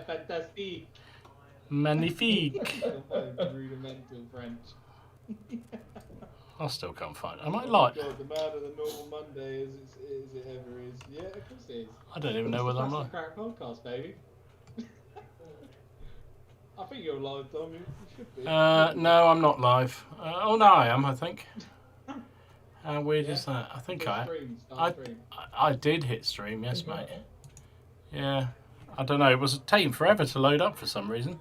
Fantastique. Magnifique. Rudimental French. I still can't find it. Am I like? God, the man of the normal Monday as it ever is. Yeah, of course it is. I don't even know whether I'm live. Crack podcast, baby. I think you're live, Dom. You should be. No, I'm not live. Oh no, I am. I think. How weird is that? I think I did hit stream. Yes, mate. Yeah. I don't know. It was taking forever to load up for some reason.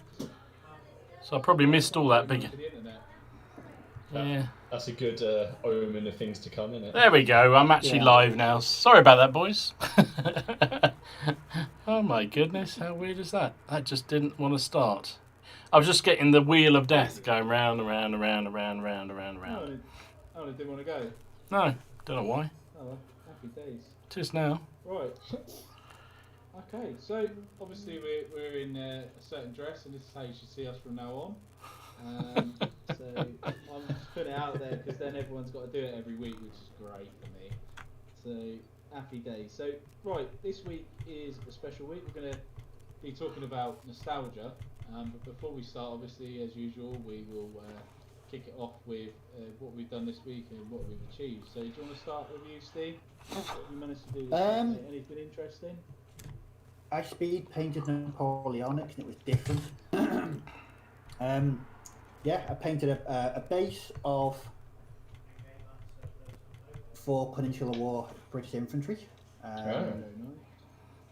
So I probably missed all that big. Yeah. That's a good omen of things to come, isn't it? There we go. I'm actually live now. Sorry about that, boys. Oh my goodness, how weird is that? That just didn't want to start. I was just getting the wheel of death going round and round and round and round and round and round and round. Oh, it didn't want to go? No, don't know why. Oh, happy days. It is now. Right. Okay, so obviously we're in a certain dress, and this is how you should see us from now on. So I'm just putting it out there because then everyone's got to do it every week, which is great for me. So happy days. So right, this week is a special week. We're going to be talking about nostalgia. But before we start, obviously, as usual, we will kick it off with what we've done this week and what we've achieved. So do you want to start with you, Steve? What you managed to do this week? Anything interesting? I speed painted Napoleonic and it was different. Yeah, I painted a base of 4 Peninsular War British infantry.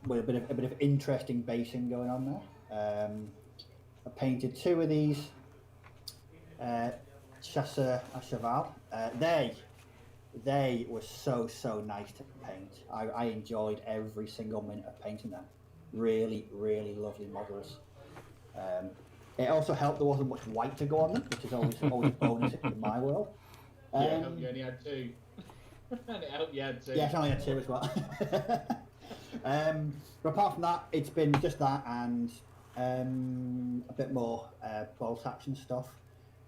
With a bit of interesting basing going on there. I painted 2 of these Chasseurs à Cheval. They were so nice to paint. I enjoyed every single minute of painting them. Really lovely models. It also helped there wasn't much white to go on them, which is always a bonus in my world. Yeah, you only had 2. And it helped you had 2. Yes, I only had 2 as well. But apart from that, it's been just that and a bit more bolt action stuff.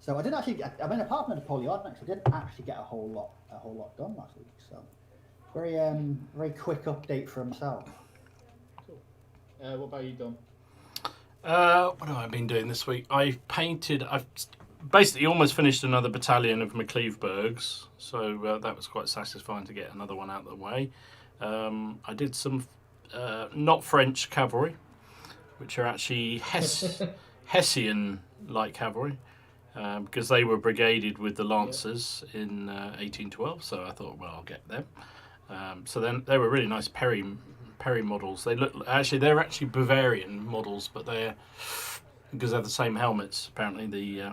So I didn't actually. I mean, apart from Napoleonic, I didn't actually get a whole lot done last week. So very quick update for myself. Cool. What about you, Dom? What have I been doing this week? I've basically almost finished another battalion of McLeavebergs, so that was quite satisfying to get another one out of the way. I did some not French cavalry, which are actually Hessian light cavalry, because they were brigaded with the Lancers in 1812. So I thought, well, I'll get them. So then they were really nice Perry models. They're actually Bavarian models, but because they have the same helmets, apparently, the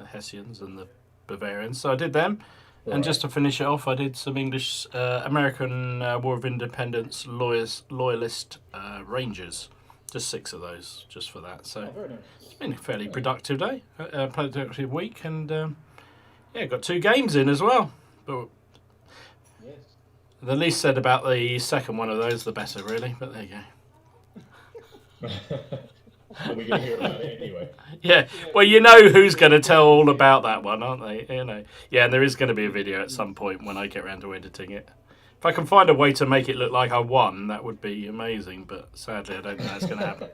Hessians and the Bavarians. So I did them. Right. And just to finish it off, I did some English American War of Independence Loyalist Rangers. Just 6 of those, just for that. So very nice. It's been a fairly productive day, productive week, and got 2 games in as well. But yes. The least said about the second one of those, the better, really. But there you go. Are we going to hear about it anyway? Yeah. Well, you know who's going to tell all about that one, aren't they? You know. Yeah, and there is going to be a video at some point when I get around to editing it. If I can find a way to make it look like I won, that would be amazing. But sadly, I don't think that's going to happen.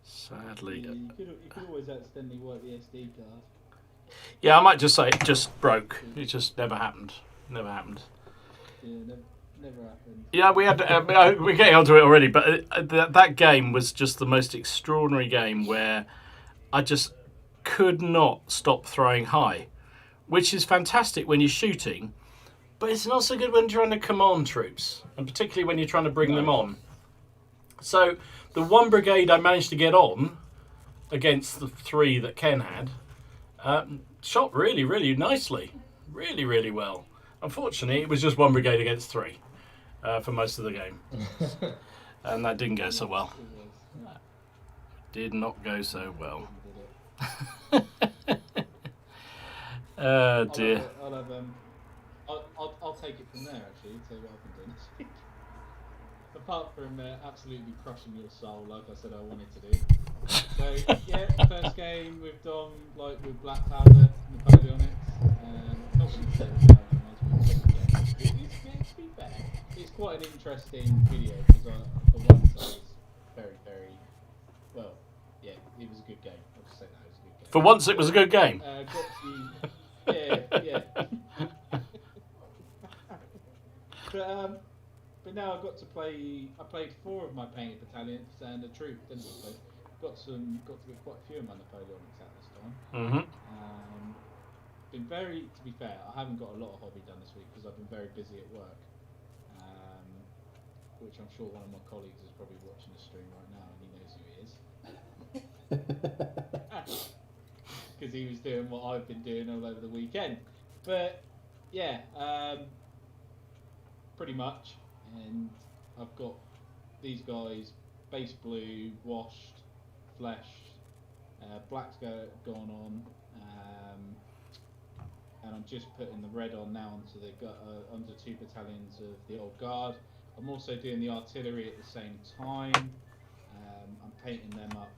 Sadly. Yeah, you could always accidentally work the SD card. Yeah, I might just say it just broke. It just never happened. Never happened. Yeah, never happened. Yeah, we had. We're getting onto it already, but that game was just the most extraordinary game where I just could not stop throwing high, which is fantastic when you're shooting, but it's not so good when you're trying to command troops, and particularly when you're trying to bring them on. So the 1 brigade I managed to get on against the 3 that Ken had shot really nicely, really well. Unfortunately, it was just 1 brigade against 3 for most of the game. And that didn't go so well. Did not go so well. Oh dear. I'll take it from there, actually, to what I've been doing this week. Apart from absolutely crushing your soul, like I said I wanted to do. So, yeah, first game with Dom, like with Black Powder, Napoleonic. Not with the to be fair, it's quite an interesting video because for once I was very it was a good game. I'll just say that it was a good game. For once, it was a good game. Yeah. But now I've got to play. I played 4 of my painted battalions and a troop. Didn't I? So got to get quite a few of my Napoleonics out this time. Mm-hmm. Been very, to be fair, I haven't got a lot of hobby done this week because I've been very busy at work. Which I'm sure one of my colleagues is probably watching the stream right now and he knows who he is. Because he was doing what I've been doing all over the weekend. But yeah, pretty much. And I've got these guys, base blue, washed, fleshed, black's gone on, and I'm just putting the red on now onto 2 battalions of the old guard. I'm also doing the artillery at the same time. I'm painting them up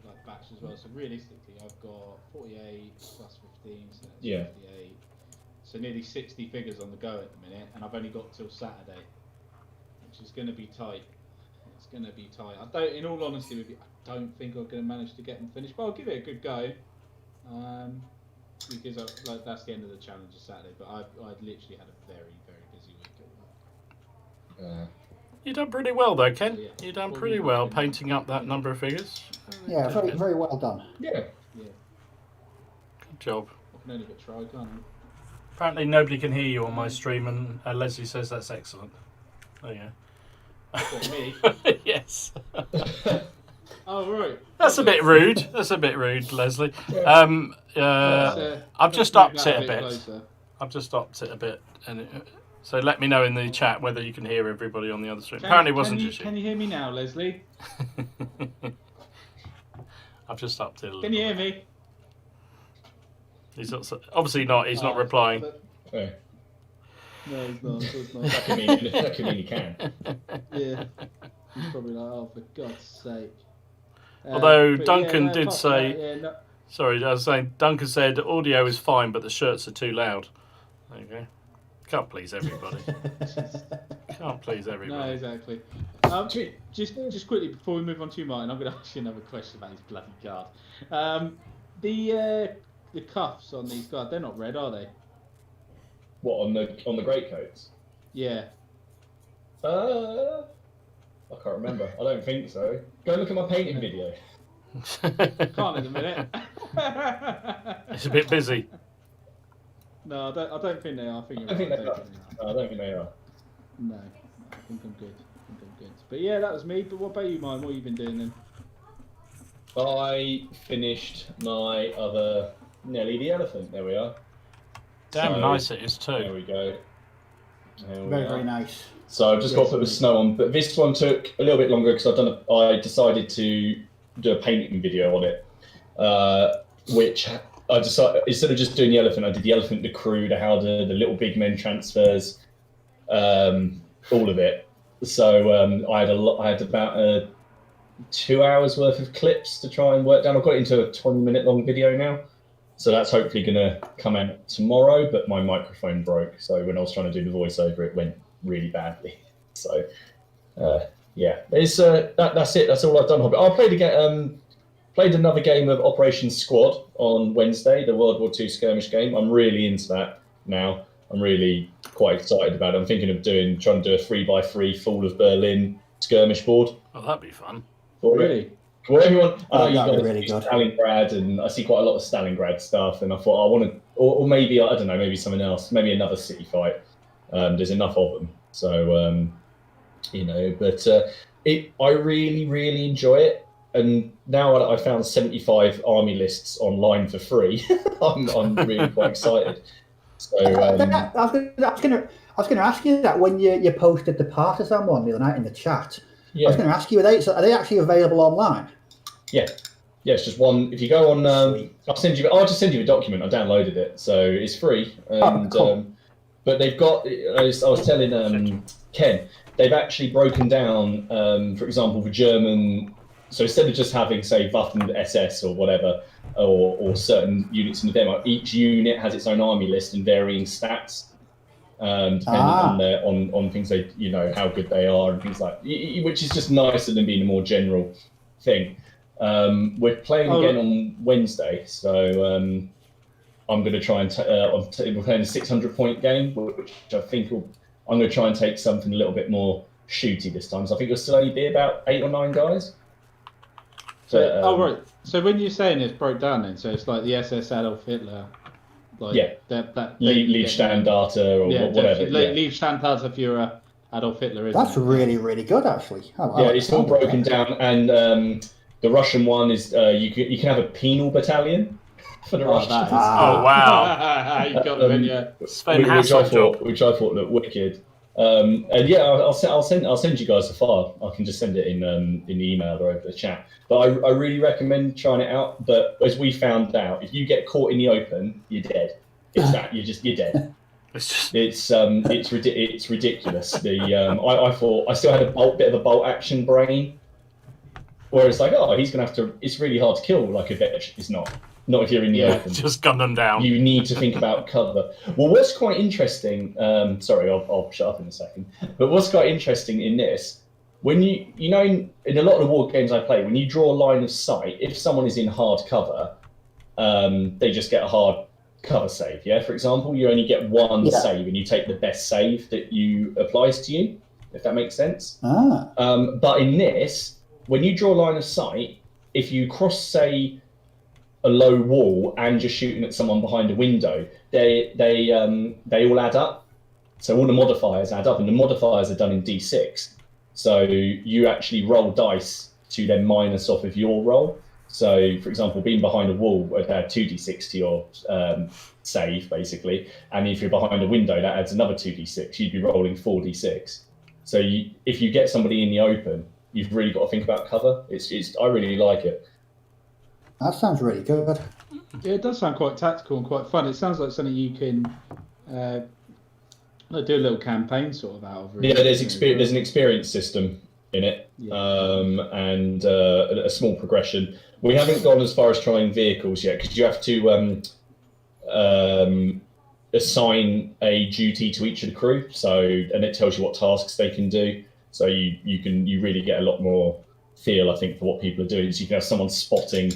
like batch as well. So realistically, I've got 48 plus 15, so that's 58. So nearly 60 figures on the go at the minute, and I've only got till Saturday, which is going to be tight. It's going to be tight. In all honesty with you, I don't think I'm going to manage to get them finished, but I'll give it a good go. Because that's the end of the challenge of Saturday. But I've literally had a very, very busy week at work. You've done pretty well though, Ken. So, yeah. You've done pretty well painting up that number of figures. Yeah, very, very well done. Yeah. Good job. I can only but try, can't I? Apparently nobody can hear you on my stream, and Leslie says that's excellent. There you What, me? go. Yes. Oh, right. That's a bit rude. That's a bit rude, Leslie. I've just upped it a bit. Closer. I've just upped it a bit, and so let me know in the chat whether you can hear everybody on the other stream. Apparently, it wasn't just you. Can you hear me now, Leslie? I've just upped it a little. Can you hear me? He's not, obviously not. He's not replying. Okay. No, he's not. It's not. That could mean you can. Yeah. He's probably like, oh, for God's sake. Although but Duncan no, did apart say, from that, no. sorry, I was saying Duncan said audio is fine, but the shirts are too loud. There you go. Can't please everybody. Can't please everybody. No, exactly. Just quickly before we move on to Martin, I'm going to ask you another question about his bloody card. The cuffs on these cards, they're not red, are they? What, on the greatcoats? Yeah. I can't remember. I don't think so. Go look at my painting video. Can't in a minute. It's a bit busy. No, I don't think they are. I don't think they are. No, I think I'm good. But yeah, that was me. But what about you, Mine? What have you been doing then? I finished my other Nelly the Elephant. There we are. Damn nice it is There too. we go. Very, very nice. So I've just got to put the snow on, but this one took a little bit longer because I decided to do a painting video on it, which I decided instead of just doing the elephant, I did the elephant, the crew, the howdah, the little big men transfers, all of it. So I had about 2 hours worth of clips to try and work down. I've got it into a 20-minute long video now, so that's hopefully going to come out tomorrow. But my microphone broke, so when I was trying to do the voiceover, it went really badly. So yeah, it's that's it. That's all I've done. I played another game of Operation Squad on Wednesday, the World War II skirmish game. I'm really into that now. I'm really quite excited about it. I'm thinking of trying to do a 3x3 Fall of Berlin skirmish board. Oh, that'd be fun. Really? Well, everyone, that'd be really good. Stalingrad, and I see quite a lot of Stalingrad stuff, and I thought I want to, or maybe I don't know, maybe something else, maybe another city fight. There's enough of them, so But I really, really enjoy it, and now that I found 75 army lists online for free, I'm really quite excited. So I was going to ask you that when you posted the partisan one the other night in the chat. Yeah. I was going to ask you, are they actually available online? Yeah, it's just one. If you go on, I'll just send you a document. I downloaded it, so it's free. And cool. but they've got. I was telling Ken, they've actually broken down, for example, the German. So instead of just having, say, Waffen SS or whatever, or certain units in the demo, each unit has its own army list and varying stats. Depending on things like, how good they are and things like, which is just nicer than being a more general thing. We're playing again on Wednesday, so I'm going to try and we're playing a 600 point game, which I think I'm going to try and take something a little bit more shooty this time. So I think it'll still only be about 8 or 9 guys. So, right. So when you're saying it's broke down, then it's like the SS Adolf Hitler. Like that Liebstandarte or whatever. Liebstandarte für Adolf Hitler. Isn't That's really, really good, actually. It's all broken down, and the Russian one is you can have a penal battalion for the Russians. Oh wow! You got them in, yeah. Which I thought looked wicked. And yeah, I'll send you guys the file. I can just send it in the email or over the chat. But I really recommend trying it out. But as we found out, if you get caught in the open, you're dead. It's that you're dead. It's ridiculous. I thought I still had a bit of a bolt action brain, where it's like, oh, he's gonna have to. It's really hard to kill like a bitch. It's not if you're in the open. Just gun them down. You need to think about cover. Well, what's quite interesting. Sorry, I'll shut up in a second. But what's quite interesting in this, when in a lot of the war games I play, when you draw a line of sight, if someone is in hard cover, they just get a hard cover save. Yeah, for example, you only get one save, and you take the best save that applies to you. If that makes sense. But in this, when you draw a line of sight, if you cross, say, a low wall and you're shooting at someone behind a window, they all add up. So all the modifiers add up, and the modifiers are done in D6. So you actually roll dice to then minus off of your roll. So, for example, being behind a wall would add 2d6 to your save, basically. And if you're behind a window, that adds another 2d6. You'd be rolling 4d6. So if you get somebody in the open, you've really got to think about cover. I really like it. That sounds really good. Yeah, it does sound quite tactical and quite fun. It sounds like something you can do a little campaign sort of out of. Really, yeah, there's an experience system in it, and a small progression. We haven't gone as far as trying vehicles yet, because you have to assign a duty to each of the crew. And it tells you what tasks they can do. So you really get a lot more feel, I think, for what people are doing. So you can have someone spotting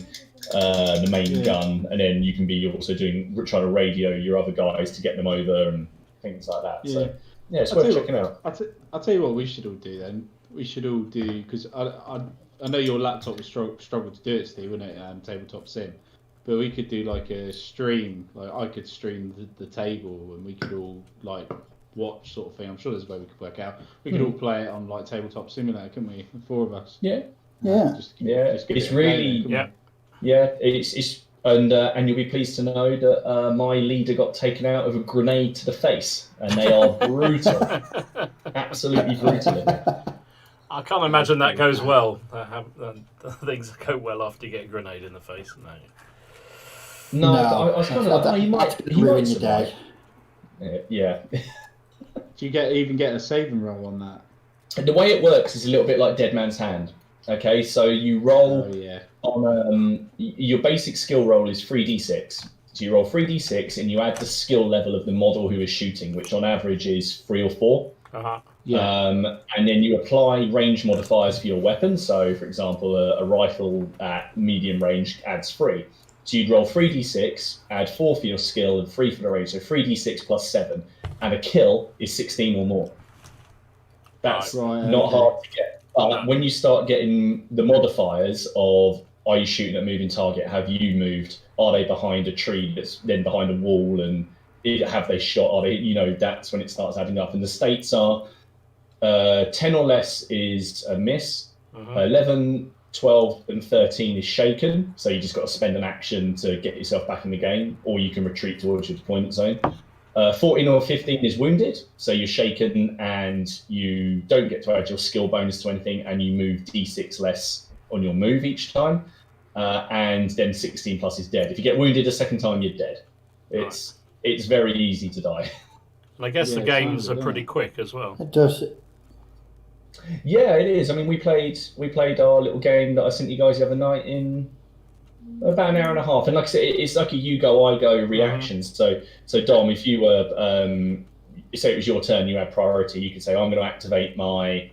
the main gun, and then you can be also trying to radio your other guys to get them over and things like that. So yeah, it's worth checking out. I'll tell you what we should all do then. We should all do, because I know your laptop would struggle to do it, Steve, wouldn't it? Tabletop Sim, but we could do like a stream. Like I could stream the table, and we could all like watch sort of thing. I'm sure there's a way we could work out. We could all play it on like Tabletop Simulator, couldn't we? The 4 of us. Yeah. It's really and you'll be pleased to know that my leader got taken out with a grenade to the face, and they are brutal, absolutely brutal. I can't imagine that goes well. Things go well after you get a grenade in the face, No, I was kind of like, he might ruin your day. Yeah. Do you even get a saving roll on that? The way it works is a little bit like Dead Man's Hand. Okay, so you roll on your basic skill roll is 3d6. So you roll 3d6 and you add the skill level of the model who is shooting, which on average is 3 or 4. And then you apply range modifiers for your weapon. So, for example, a rifle at medium range adds 3. So you'd roll 3d6, add 4 for your skill and 3 for the range. So 3d6 plus 7. And a kill is 16 or more. That's not hard to get. But when you start getting the modifiers of, are you shooting at a moving target? Have you moved? Are they behind a tree that's then behind a wall? And have they shot? Are they, that's when it starts adding up. And the states are 10 or less is a miss. 11, 12, and 13 is shaken. So you just got to spend an action to get yourself back in the game, or you can retreat towards your deployment zone. 14 or 15 is wounded, so you're shaken and you don't get to add your skill bonus to anything, and you move d6 less on your move each time. And then 16 plus is dead. If you get wounded a second time, you're dead. It's very easy to die. And I guess the games are pretty quick as well. It does. Yeah, it is. I mean, we played our little game that I sent you guys the other night in about an hour and a half, and like I said, it's like a you go I go reactions. So Dom, if you were say it was your turn, you had priority, you could say, I'm going to activate my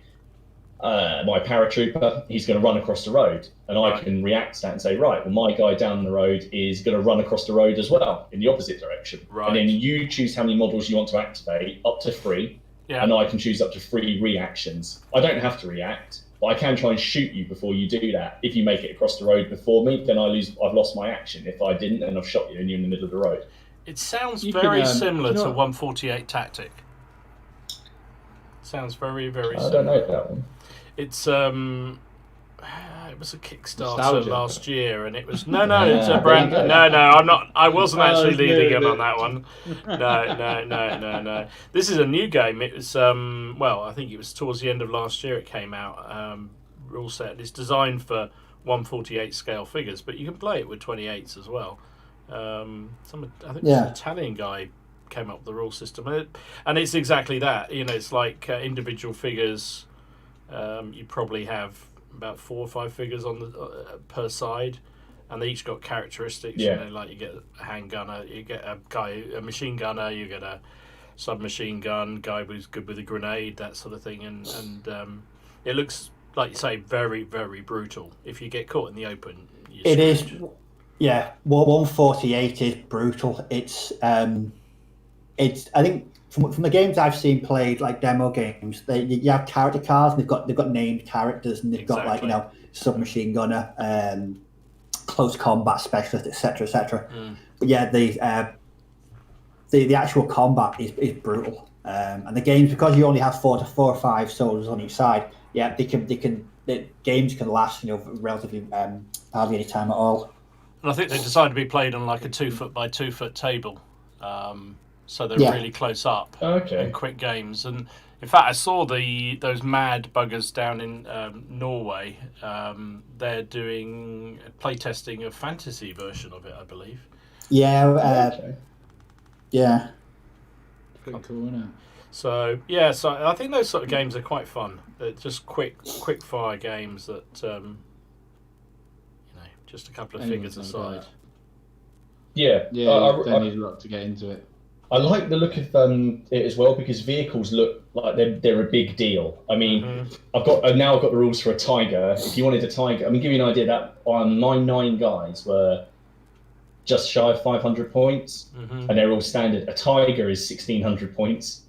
my paratrooper, he's going to run across the road. and I can react to that and say, right, well, my guy down the road is going to run across the road as well in the opposite direction. Right. And then you choose how many models you want to activate, up to 3, and I can choose up to 3 reactions. I don't have to react, but I can try and shoot you before you do that. If you make it across the road before me, then I've lost my action. If I didn't, then I've shot you and you're in the middle of the road. It sounds very similar to 148 Tactic. Sounds very, very similar. I don't know that one. It's it was a Kickstarter Nostalgia. last year, and it was it's a brand. No, I'm not. I wasn't actually leading in on that one. No. This is a new game. It was I think it was towards the end of last year. It came out. Rule set. It's designed for 148 scale figures, but you can play it with 28s as well. I think an Italian guy came up with the rule system, and it's exactly that. It's like individual figures. You probably have about 4 or 5 figures on the per side, and they each got characteristics. Like you get a handgunner, you get a machine gunner, you get a submachine gun guy who's good with a grenade, that sort of thing, and it looks, like you say, very, very brutal. If you get caught in the open, it is. Yeah, 148 is brutal. It's I think from the games I've seen played, like demo games, you have character cards, and they've got named characters, and they've got like submachine gunner, close combat specialist, etc., etc. But yeah, the actual combat is brutal, and the games, because you only have 4 or 5 soldiers on each side. Yeah, the games can last relatively hardly any time at all. And I think they decided to be played on like a 2 foot by 2 foot table. So they're really close up and quick games. And in fact, I saw those mad buggers down in Norway. They're doing playtesting a fantasy version of it, I believe. Yeah. Yeah. Pretty cool, isn't it? So I think those sort of games are quite fun. They're just quick fire games that just a couple of figures aside. Yeah. You don't need a lot to get into it. I like the look of it as well, because vehicles look like they're a big deal. I mean, I've now got the rules for a Tiger. If you wanted a Tiger, give you an idea that my 9 guys were just shy of 500 points, and they're all standard. A Tiger is 1,600 points.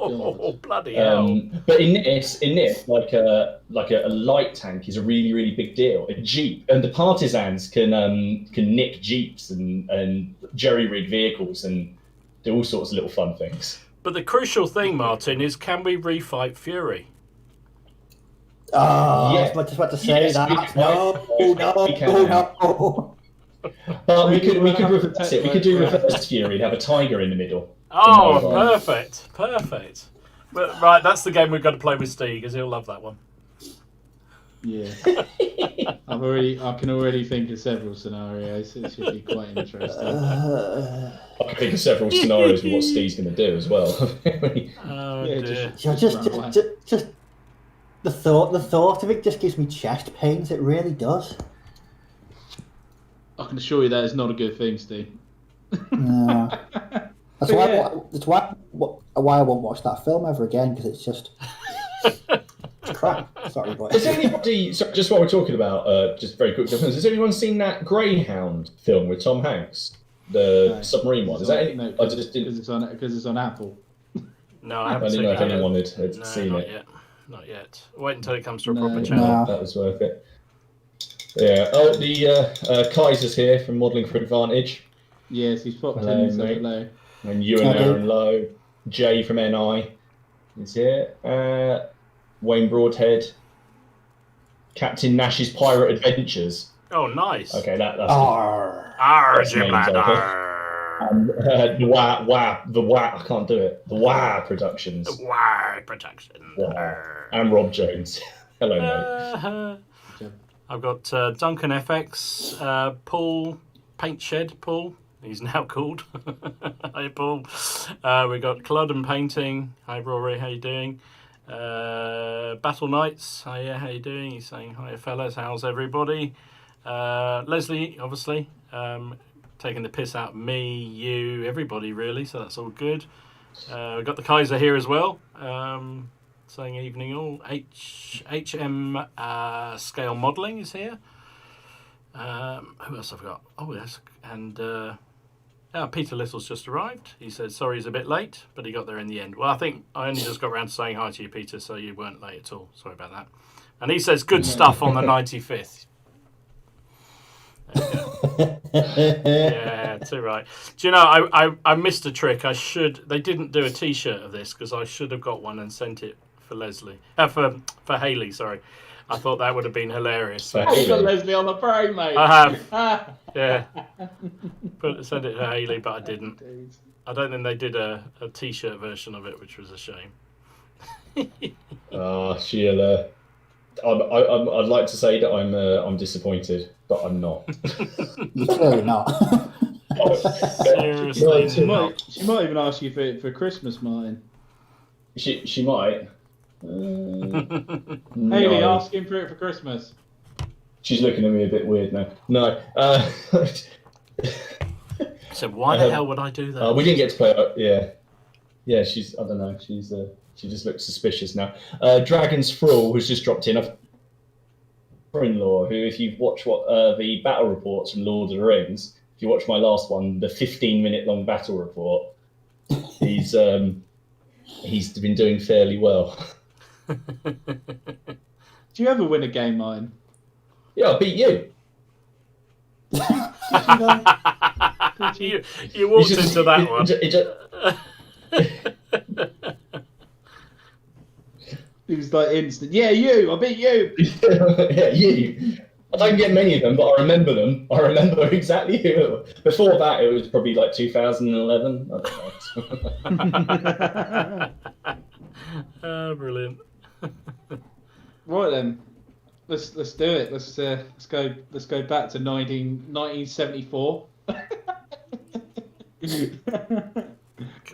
Oh, bloody hell! But in this, like a light tank is a really, really big deal. A Jeep, and the partisans can nick Jeeps and jerry-rig vehicles and do all sorts of little fun things. But the crucial thing, Martin, is can we refight Fury? I was just about to say that. No. But we could reverse it. We could do reverse Fury and have a Tiger in the middle. Oh, perfect. But, right, that's the game we've got to play with Steve, because he'll love that one. Yeah. I can already think of several scenarios. It should be quite interesting. I can think of several scenarios of what Steve's going to do as well. Just the thought of it just gives me chest pains. It really does. I can assure you that is not a good thing, Steve. No. That's why I won't watch that film ever again, because it's just it's crap. Sorry, but has anybody? Just what we're talking about, just very quick difference. Has anyone seen that Greyhound film with Tom Hanks, the submarine one? Is that no? I just didn't because it's on Apple. No, I haven't I seen didn't know it. if anyone had seen it. Not yet. Wait until it comes to a proper channel. No. That was worth it. Yeah. Oh, the Kaiser's here from Modelling for Advantage. Yes, he's popped in and said hello. And you and Aaron Lowe, Jay from NI is here. Wayne Broadhead, Captain Nash's Pirate Adventures. Oh, nice. Okay, that's Jim lad. the WA, I can't do it. The WA Productions. The WA Productions. And Rob Jones. Hello, mate. I've got Duncan FX, Paul, Paint Shed Paul. He's now called. Hi, Paul. We've got Culloden Painting. Hi, Rory. How you doing? Battle Knights. Hiya, how you doing? He's saying, hiya, fellas. How's everybody? Leslie, obviously. Taking the piss out of me, you, everybody, really. So that's all good. We've got the Kaiser here as well. saying evening all. HM Scale Modelling is here. Who else have I got? Oh, yes. And Peter Little's just arrived. He said, sorry he's a bit late, but he got there in the end. Well, I think I only just got around to saying hi to you, Peter, so you weren't late at all. Sorry about that. And he says, good stuff on the 95th. Yeah, too right. Do you know, I missed a trick. They didn't do a T-shirt of this because I should have got one and sent it for Leslie. For Hayley, sorry. I thought that would have been hilarious. You got Leslie on the parade, mate. I have. Yeah. Send it to Hayley, but I didn't. I don't think they did a T-shirt version of it, which was a shame. Sheila. I'd like to say that I'm disappointed, but I'm not. You're clearly not. Seriously, she might even ask you for Christmas, Martin. She might. Hayley, ask him for it for Christmas. She's looking at me a bit weird now. No. So why the hell would I do that? We didn't get to play. Yeah. She's. I don't know. She's. She just looks suspicious now. Dragon's Thrall has just dropped in. Brother-in-law, who, if you've watched the battle reports from Lord of the Rings, if you watch my last one, the 15-minute long battle report, he's been doing fairly well. Do you ever win a game, Martin? Yeah, I beat you. You walked into that one. He was like instant. Yeah, you. I beat you. Yeah, you. I don't get many of them, but I remember them. I remember exactly who. Before that, it was probably like 2011. I don't know. Brilliant. Right then, let's do it. Let's go back to 1974.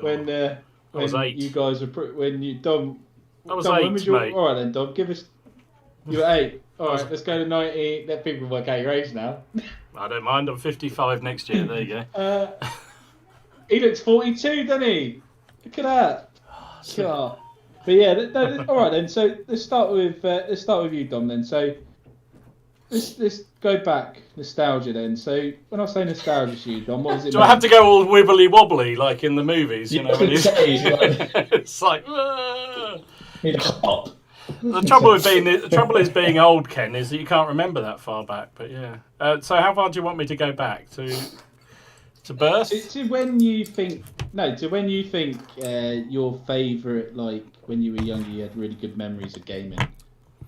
When you guys were Dom. I was Dom, 8, when was your, mate. all right then, Dom. You were 8. All right, let's go to 90. Let people work out your age now. I don't mind. I'm 55 next year. There you go. He looks 42, doesn't he? Look at that. God. But yeah, all right then. So let's start with you, Dom. Then so let's go back nostalgia then. So when I say nostalgia to you, Dom, what does it Do mean? I have to go all wibbly wobbly like in the movies? You know, when it's like. The trouble is being old, Ken, is that you can't remember that far back. But yeah. So how far do you want me to go back to birth? To when you think your favourite, like when you were younger, you had really good memories of gaming.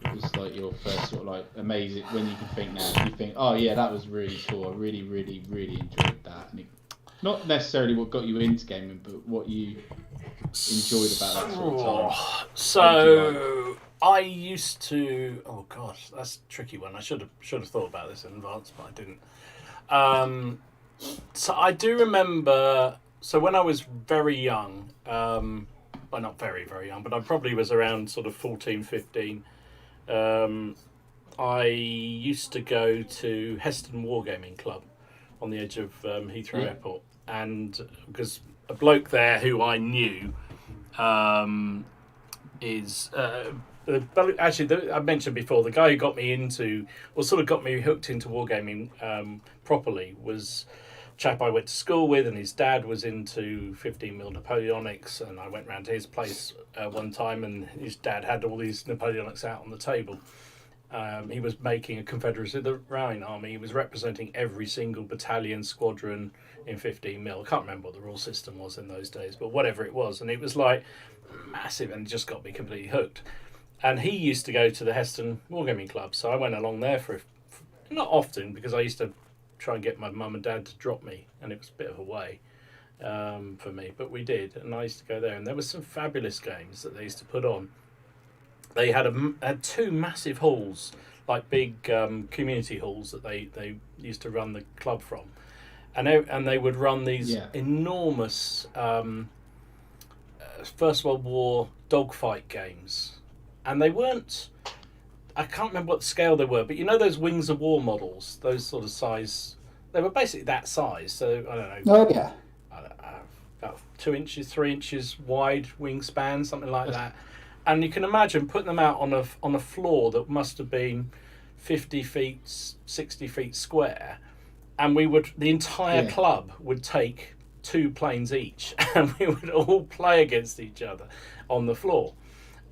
It was like your first sort of like amazing. When you can think now, you think, oh yeah, that was really cool. I really, really, really enjoyed that. And not necessarily what got you into gaming, but what you enjoyed about that sort of time. So I used to. Oh gosh, that's a tricky one. I should have thought about this in advance, but I didn't. So I do remember. So when I was very young, well, not very, very young, but I probably was around sort of 14, 15. I used to go to Heston Wargaming Club on the edge of Heathrow Airport, and because a bloke there who I knew is actually I mentioned before, the guy who got me into, or sort of got me hooked into wargaming properly, was a chap I went to school with, and his dad was into 15mm Napoleonics, and I went round to his place one time, and his dad had all these Napoleonics out on the table. He was making a Confederacy of the Rhine Army. He was representing every single battalion, squadron in 15mm. I can't remember what the rule system was in those days, but whatever it was. And it was like massive, and it just got me completely hooked. And he used to go to the Heston Wargaming Club, so I went along there for not often, because I used to try and get my mum and dad to drop me, and it was a bit of a way for me, but we did, and I used to go there, and there were some fabulous games that they used to put on. They had two massive halls, like big community halls that they used to run the club from, and they would run these enormous First World War dogfight games, and they weren't. I can't remember what scale they were, but you know those Wings of War models, those sort of size. They were basically that size. So I don't know. Oh yeah. About 2 inches, 3 inches wide wingspan, something like that. and you can imagine putting them out on a floor that must have been 50 feet, 60 feet square, and the entire club would take 2 planes each, and we would all play against each other on the floor.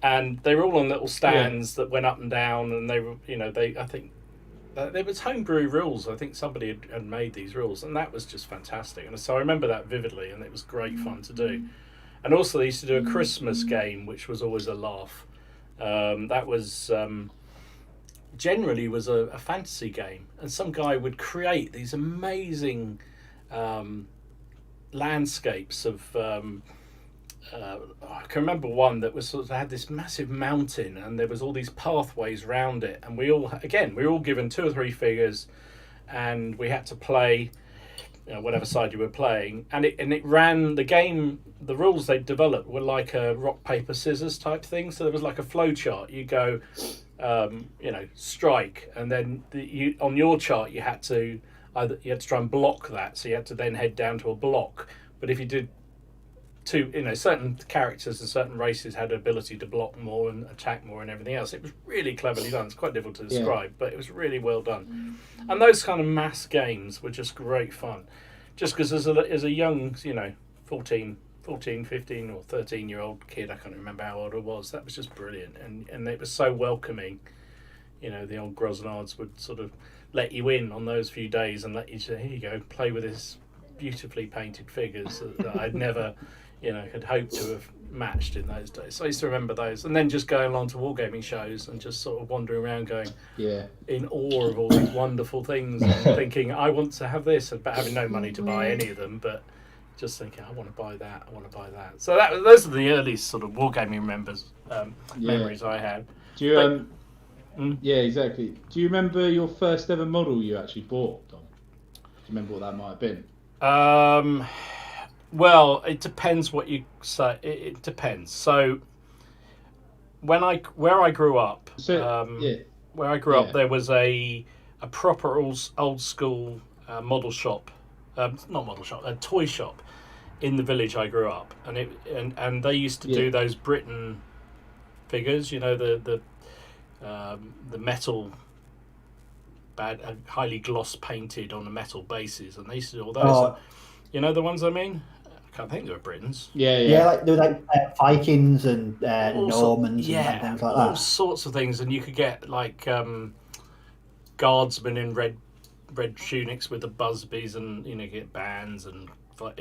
And they were all on little stands that went up and down, and they were, I think there was homebrew rules. I think somebody had made these rules, and that was just fantastic. And so I remember that vividly, and it was great fun to do. And also they used to do a Christmas game, which was always a laugh. That was generally was a fantasy game, and some guy would create these amazing landscapes of I can remember one that was sort of had this massive mountain, and there was all these pathways round it, and we were all given 2 or 3 figures, and we had to play whatever side you were playing, and it ran the game. The rules they developed were like a rock paper scissors type thing, so there was like a flow chart. You go strike, and then on your chart you had to try and block that, so you had to then head down to a block. But if you did certain characters and certain races had the ability to block more and attack more and everything else. It was really cleverly done. It's quite difficult to describe, but it was really well done. And those kind of mass games were just great fun. Just because as a young, 14, 15 or 13-year-old kid, I can't remember how old I was, that was just brilliant. And it was so welcoming. The old Grosnards would sort of let you in on those few days and let you say, here you go, play with this beautifully painted figures that I'd never... had hoped to have matched in those days. So I used to remember those. And then just going along to wargaming shows and just sort of wandering around going in awe of all these wonderful things and thinking, I want to have this, but having no money to buy any of them, but just thinking, I want to buy that, I want to buy that. So those are the earliest sort of wargaming memories I had. Do you, yeah, exactly. Do you remember your first ever model you actually bought, Dom? Do you remember what that might have been? Well, it depends what you say. It depends. So, where I grew up, there was a proper old school model shop, not model shop, a toy shop in the village I grew up, and they used to do those Britain figures, the metal, highly gloss painted on a metal bases, and they used to do all those. The ones I mean. I can't think they were Britons. Yeah, there were like Vikings and Normans and things like that. All sorts of things, and you could get like guardsmen in red tunics with the busbies, and get bands and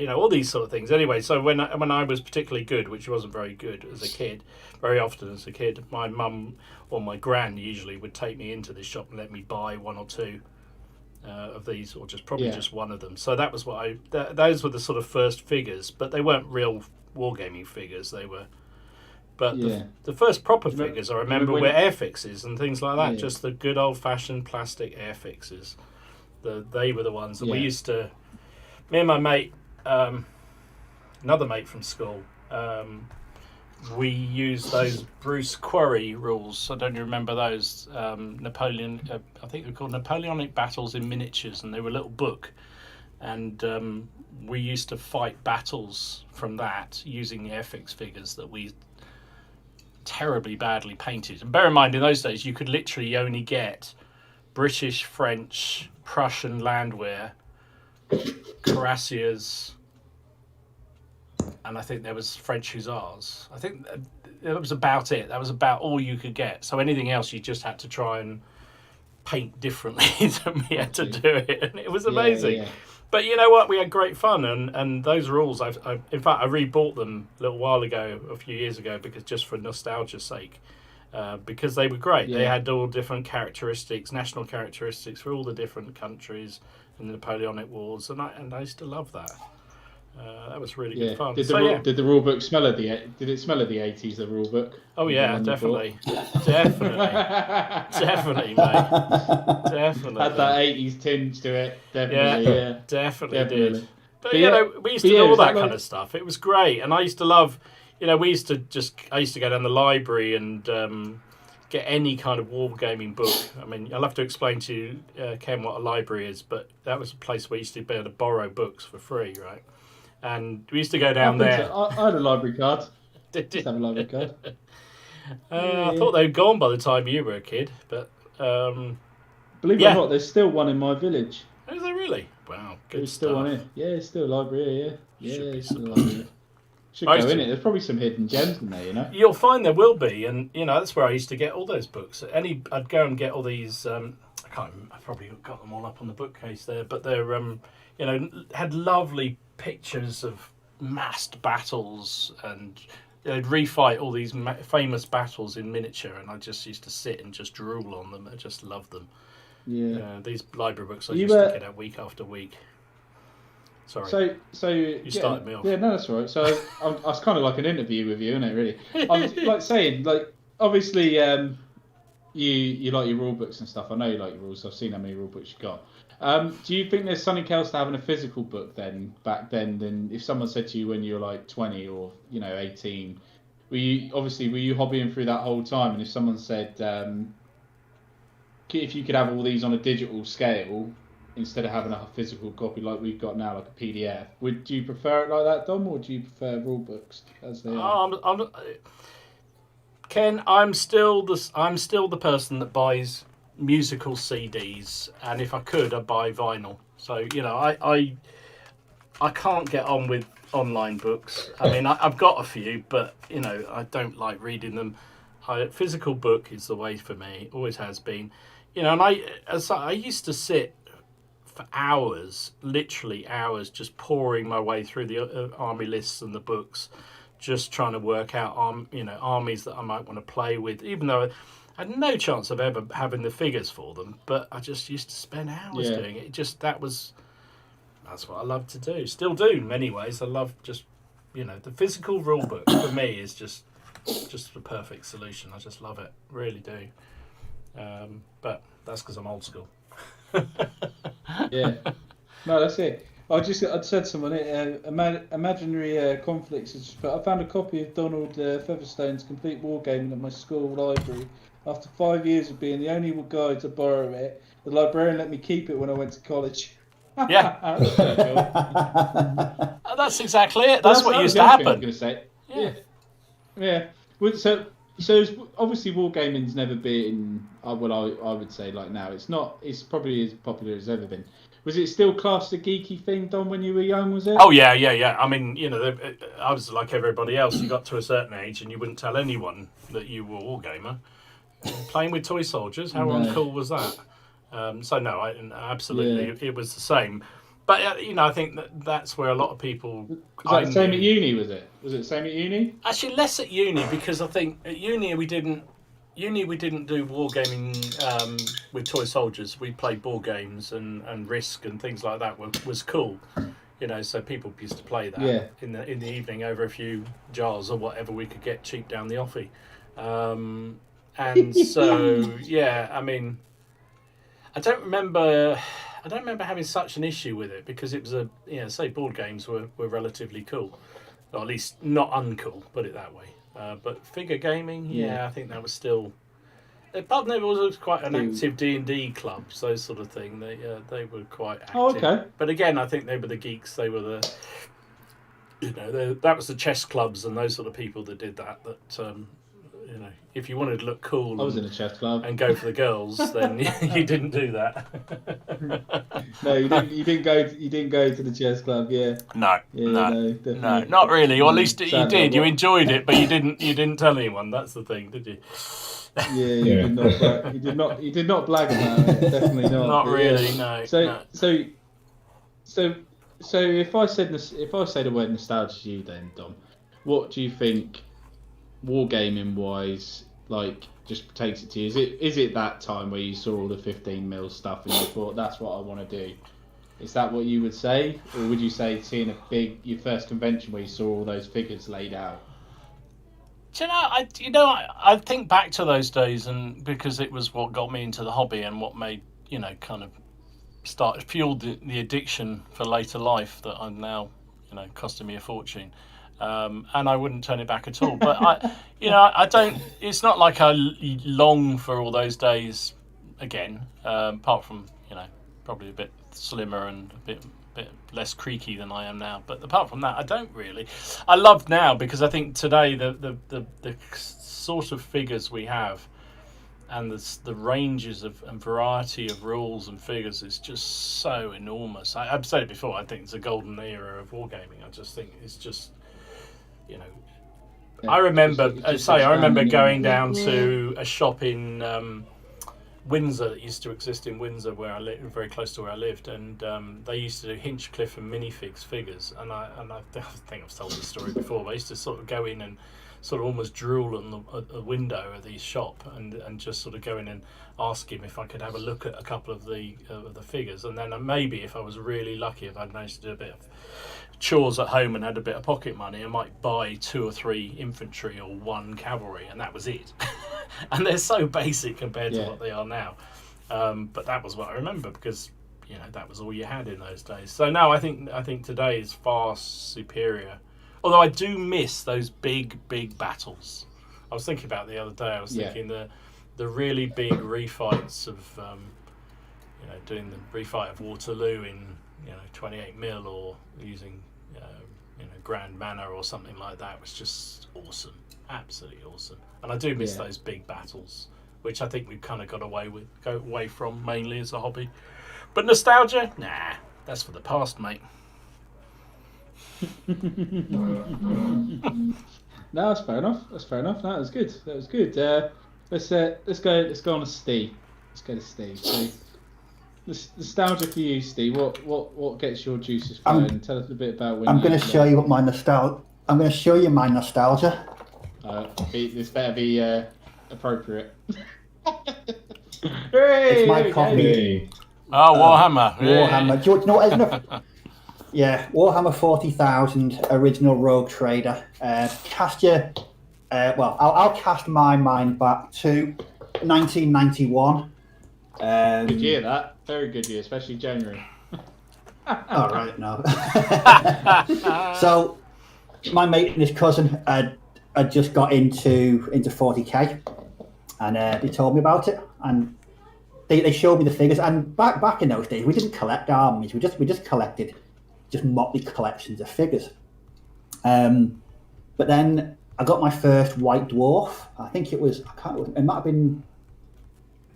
all these sort of things. Anyway, so when I was particularly good, which wasn't very good as a kid, very often as a kid, my mum or my gran usually would take me into this shop and let me buy 1 or 2. Of these, or just one of them. So that was what those were the sort of first figures, but they weren't real wargaming figures. They were, but the first proper figures I remember were airfixes and things like that. Just the good old fashioned plastic airfixes. They were the ones that we used to. Me and my mate, another mate from school. We used those Bruce Quarry rules. I don't remember those. Napoleon, I think they're called Napoleonic battles in miniatures, and they were a little book. And we used to fight battles from that using the airfix figures that we terribly badly painted. And bear in mind, in those days, you could literally only get British, French, Prussian landwehr, cuirassiers, and I think there was French hussars. I think that was about it. That was about all you could get. So anything else, you just had to try and paint differently than we had to do it, and it was amazing. But you know what? We had great fun, and those rules. In fact, I rebought them a little while ago, a few years ago, because just for nostalgia's sake, because they were great. They had all different characteristics, national characteristics for all the different countries in the Napoleonic Wars, and I used to love that. That was really good fun. Did the rule book smell of the? Did it smell of the 80s? The rule book? Oh yeah, definitely, definitely, mate. Definitely had that 80s tinge to it. Definitely, definitely did. But we used to do all that kind of stuff. It was great, and I used to love. I used to go down the library and get any kind of wargaming book. I mean, I'll have to explain to you, Ken, what a library is, but that was a place where you used to be able to borrow books for free, right? And we used to go down there. I had a library card. Just have a library card. I thought they'd gone by the time you were a kid, but believe it or not, there's still one in my village. Is there really? Wow, good There's stuff. still one in. Yeah, it's still a library. Yeah, Should be it's still a supplied. library. Should go in it. There's probably some hidden gems in there, you know. You'll find there will be, and that's where I used to get all those books. I'd go and get all these. I can't remember, I've probably got them all up on the bookcase there, but they're had lovely pictures of massed battles, and they'd refight all these famous battles in miniature, and I just used to sit and just drool on them. I just loved them. Yeah. These library books I used to get out week after week. Sorry. So you started me off. Yeah, no, that's all right. So I was kind of like an interview with you, isn't it? Really. I was like saying, like, obviously, you like your rule books and stuff. I know you like your rules. I've seen how many rule books you got. Do you think there's something else to having a physical book then back then than if someone said to you when you were like 20 or 18? Were you hobbying through that whole time? And if someone said, if you could have all these on a digital scale instead of having a physical copy like we've got now, like a PDF, would you prefer it like that, Dom, or do you prefer rule books as they are? Ken, I'm still the person that buys musical CDs, and if I could, I'd buy vinyl. So I can't get on with online books. I mean, I've got a few, but I don't like reading them. Physical book is the way for me. Always has been. And I used to sit for hours, literally hours, just pouring my way through the army lists and the books, just trying to work out armies that I might want to play with, even though I had no chance of ever having the figures for them. But I just used to spend hours doing it. That's what I love to do. Still do in many ways. I love just the physical rule book for me is just the perfect solution. I just love it, really do. But that's because I'm old school. Yeah, no, that's it. I'd said to someone, imaginary conflicts. I found a copy of Donald Featherstone's Complete Wargaming at my school library. After 5 years of being the only guy to borrow it, the librarian let me keep it when I went to college. Yeah, that's exactly it. That's what used to I was happen. going to say. Yeah. Well, so obviously wargaming's never been. I would say like now it's not. It's probably as popular as ever been. Was it still classed a geeky thing, Don, when you were young? Was it? Oh yeah. I mean, I was like everybody else. You got to a certain age, and you wouldn't tell anyone that you were a wargamer. Playing with toy soldiers, how uncool was that? So no, absolutely, it was the same. But I think that's where a lot of people. Was that the same at uni? Was it the same at uni? Actually, less at uni, because I think at uni we didn't do wargaming with toy soldiers. We played board games and Risk and things like that was cool. So people used to play that in the evening over a few jars or whatever we could get cheap down the offie. And so I mean, I don't remember having such an issue with it, because it was say board games were relatively cool, or at least not uncool, put it that way. But figure gaming, I think that was still. Apart from there was quite an active D&D clubs, those sort of thing. They were quite active. Oh, okay. But again, I think they were the geeks. They were that was the chess clubs and those sort of people that did that. If you wanted to look cool, I was in a chess club and go for the girls, then you didn't do that. No, you didn't go. You didn't go to the chess club, No, not really. Or at least you did. You enjoyed it, but you didn't tell anyone. That's the thing, did you? You did not. You did not blag about it. Definitely not. Not really. No. So if I say the word nostalgia to you, then Dom, what do you think? Wargaming wise, like, just takes it to you. Is it that time where you saw all the 15mm stuff and you thought that's what I want to do? Is that what you would say, or would you say seeing your first convention where you saw all those figures laid out? Do you know? I think back to those days, and because it was what got me into the hobby and what made kind of fueled the addiction for later life that I'm now costing me a fortune. And I wouldn't turn it back at all. But I don't. It's not like I long for all those days again. Apart from probably a bit slimmer and a bit bit less creaky than I am now. But apart from that, I don't really. I love now because I think today the sort of figures we have and the ranges of and variety of rules and figures is just so enormous. I've said it before. I think it's a golden era of wargaming. I just think it's just, you know. Yeah, I remember, I remember going down Yeah. to a shop in Windsor that used to exist in Windsor, where I lived, very close to where I lived, and they used to do Hinchcliffe and minifigs figures. And I think I've told this story before. But I used to sort of go in and sort of almost drool at the window of the shop and just sort of go in and ask him if I could have a look at a couple of the figures, and then maybe if I was really lucky, if I'd managed to do a bit of chores at home and had a bit of pocket money, I might buy 2 or 3 infantry or 1 cavalry, and that was it. And they're so basic compared to what they are now. But that was what I remember, because you know that was all you had in those days. So now I think today is far superior. Although I do miss those big battles. I was thinking about it the other day. I was thinking the really big refights of doing the refight of Waterloo in 28mm or using Grand Manor or something like that was just awesome, absolutely awesome. And I do miss those big battles, which I think we've kind of go away from mainly as a hobby. But nostalgia, nah, that's for the past, mate. No, that's fair enough. No, that was good. Let's go on to Steve. Let's go to Steve. So, nostalgia for you, Steve. What gets your juices flowing? Tell us a bit about when. I'm going to show you what my nostalgia. I'm going to show you my nostalgia. This better be appropriate. It's my copy. Oh, Warhammer. Warhammer. Do you know what? Warhammer 40,000 original Rogue Trader. I'll cast my mind back to 1991. Good year, that. Very good year, especially January. All right, no. So, my mate and his cousin had just got into 40k, and they told me about it, and they showed me the figures. And back in those days, we didn't collect armies. We just collected just motley collections of figures. But then I got my first White Dwarf. I think it might have been,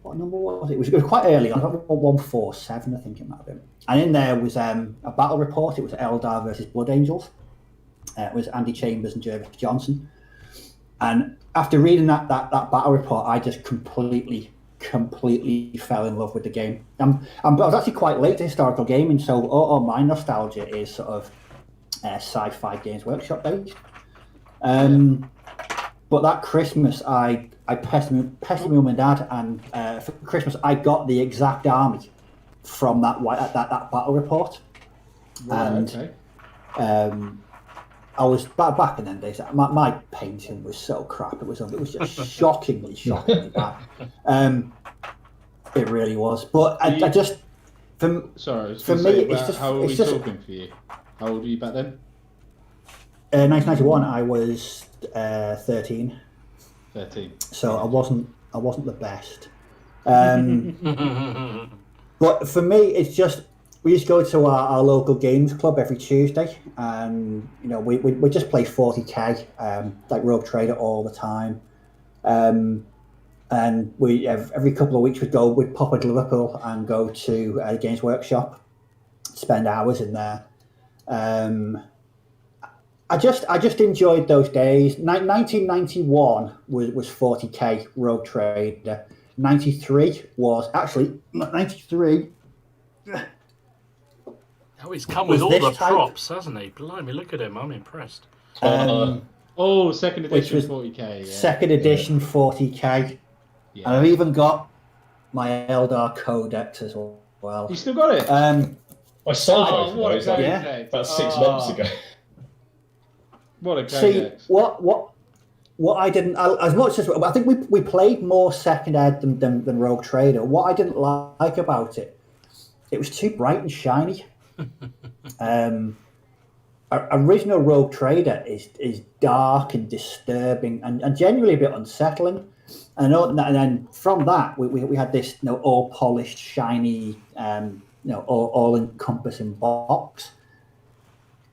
what number was it? It was quite early. I got 147, I think it might have been. And in there was a battle report. It was Eldar versus Blood Angels. It was Andy Chambers and Jervis Johnson. And after reading that battle report, I just completely fell in love with the game. I was actually quite late to historical gaming, so all my nostalgia is sort of sci-fi Games Workshop based. But that Christmas, I pestered my mum and dad, and for Christmas I got the exact army from that battle report. Right, and okay. I was back in them days. My painting was so crap. It was just shockingly bad. It really was. But I just for me it's just how old were we talking for you? How old were you back then? 1991. I was 13. 13. So I wasn't the best. But for me, it's just. We used to go to our local games club every Tuesday, and we just play 40k, like Rogue Trader all the time. And we every couple of weeks we'd pop into Liverpool and go to the Games Workshop, spend hours in there. I just enjoyed those days. 1991 was 40k Rogue Trader. 93 was actually 93. Oh, he's come with all the props, hasn't he? Blimey, look at him. I'm impressed. Second edition 40k. Yeah. Second edition 40k. Yeah. And I've even got my Eldar Codex as well. You still got it? I sold both of those about 6 months ago. What a codex. See, what I didn't, as much as I think we played more second ed than Rogue Trader. What I didn't like about it was too bright and shiny. Original Rogue Trader is dark and disturbing and genuinely a bit unsettling. And then from that we had this all polished, shiny, all-encompassing box.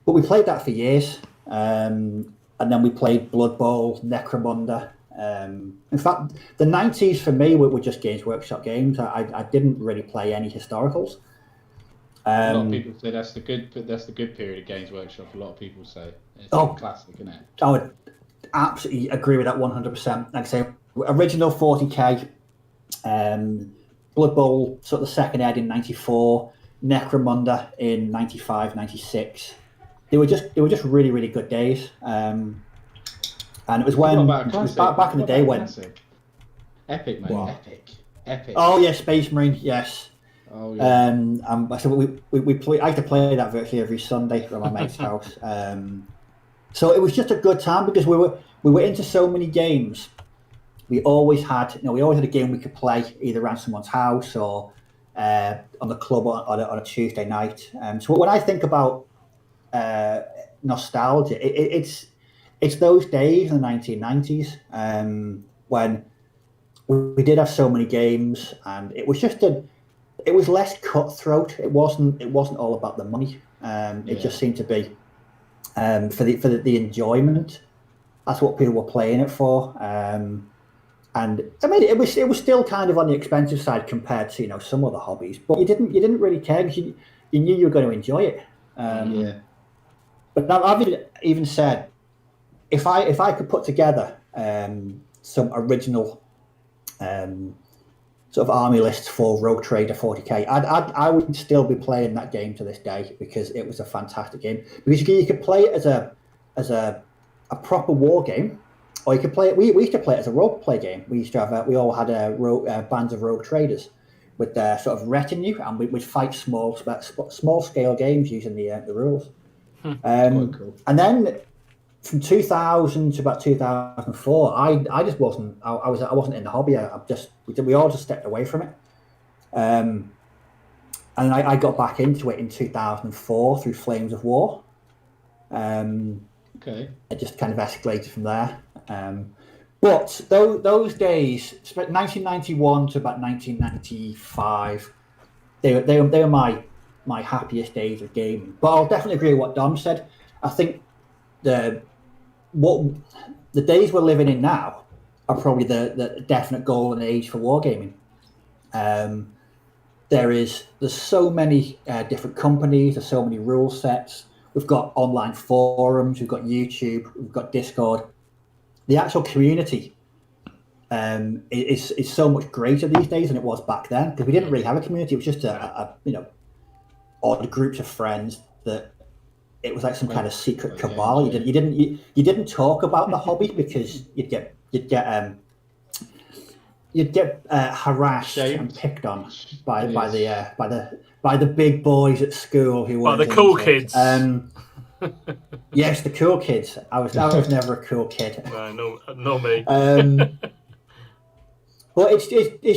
But we played that for years, and then we played Blood Bowl, Necromunda. In fact, the 90s for me were just Games Workshop games. I didn't really play any historicals. A lot of people say that's the good period of Games Workshop. A lot of people say it's a classic, isn't it? I would absolutely agree with that 100%. Like I say, original 40k, Blood Bowl sort of the second ed in 94, Necromunda in 95, 96. They were just really, really good days. And it was when back in the day when Epic, man. What? Epic. Oh yeah, Space Marine, yes. Oh yeah. So we play. I used to play that virtually every Sunday at my mate's house. So it was just a good time because we were into so many games. We always had a game we could play either around someone's house or on the club on a Tuesday night. So when I think about nostalgia, it's those days in the 1990s when we did have so many games, and it was it was less cutthroat. It wasn't all about the money. It just seemed to be for the enjoyment. That's what people were playing it for. And I mean, it was still kind of on the expensive side compared to some other hobbies, but you didn't really care because you knew you were going to enjoy it. But I've even said, if I could put together some original sort of army lists for Rogue Trader 40k, I would still be playing that game to this day because it was a fantastic game. Because you could play it as a proper war game, or you could play it. We used to play it as a role play game. We used to have we all had bands of Rogue Traders with their sort of retinue, and we'd fight small scale games using the rules. Cool. And then from 2000 to about 2004, I just wasn't. I wasn't in the hobby. We all just stepped away from it. And I got back into it in 2004 through Flames of War. Okay. It just kind of escalated from there. But those days, 1991 to about 1995, they were my happiest days of gaming. But I'll definitely agree with what Dom said. I think the days we're living in now are probably the definite golden age for wargaming. There's so many different companies, there's so many rule sets. We've got online forums, we've got YouTube, we've got Discord. The actual community is so much greater these days than it was back then, because we didn't really have a community. It was just odd groups of friends that it was like some kind of secret cabal. You didn't talk about the hobby because you'd get harassed and picked on by the big boys at school who were the cool kids. Yes, the cool kids. I was never a cool kid. No, not me. Well, it's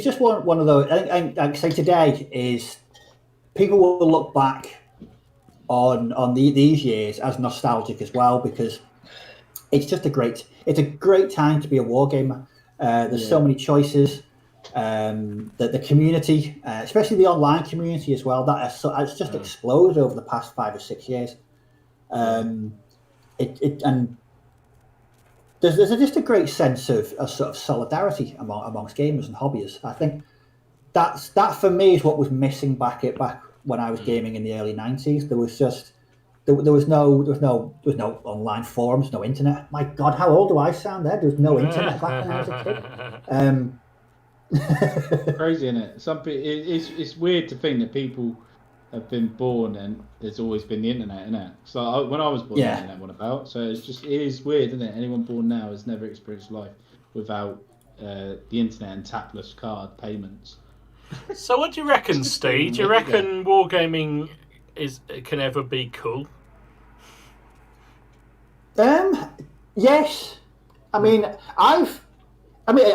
just one of those. And I'd say today is people will look back on these years as nostalgic as well, because it's a great time to be a wargamer. There's so many choices. The community, especially the online community as well, it's just exploded over the past 5 or 6 years. And there's just a great sense of sort of solidarity amongst gamers and hobbyists. I think that for me is what was missing back when I was gaming in the early 90s. There was no online forums, no internet. My God, how old do I sound there? There was no internet back when I was a kid. Crazy, isn't it? It's weird to think that people have been born and there's always been the internet, isn't it? So when I was born, the internet wasn't about. So it is weird, isn't it? Anyone born now has never experienced life without the internet and tapless card payments. So what do you reckon, Steve? Do you reckon wargaming can ever be cool? Yes. I mean, I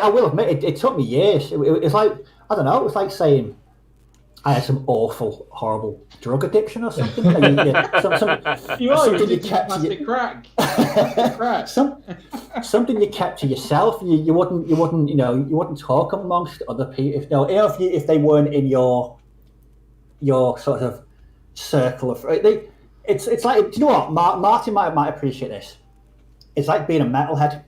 will admit it took me years. It's like, I don't know, it was like saying I had some awful, horrible drug addiction or something. Something you kept to yourself. You wouldn't talk amongst other people. If they weren't in your your sort of circle of. It's like, do you know what? Martin might appreciate this. It's like being a metalhead.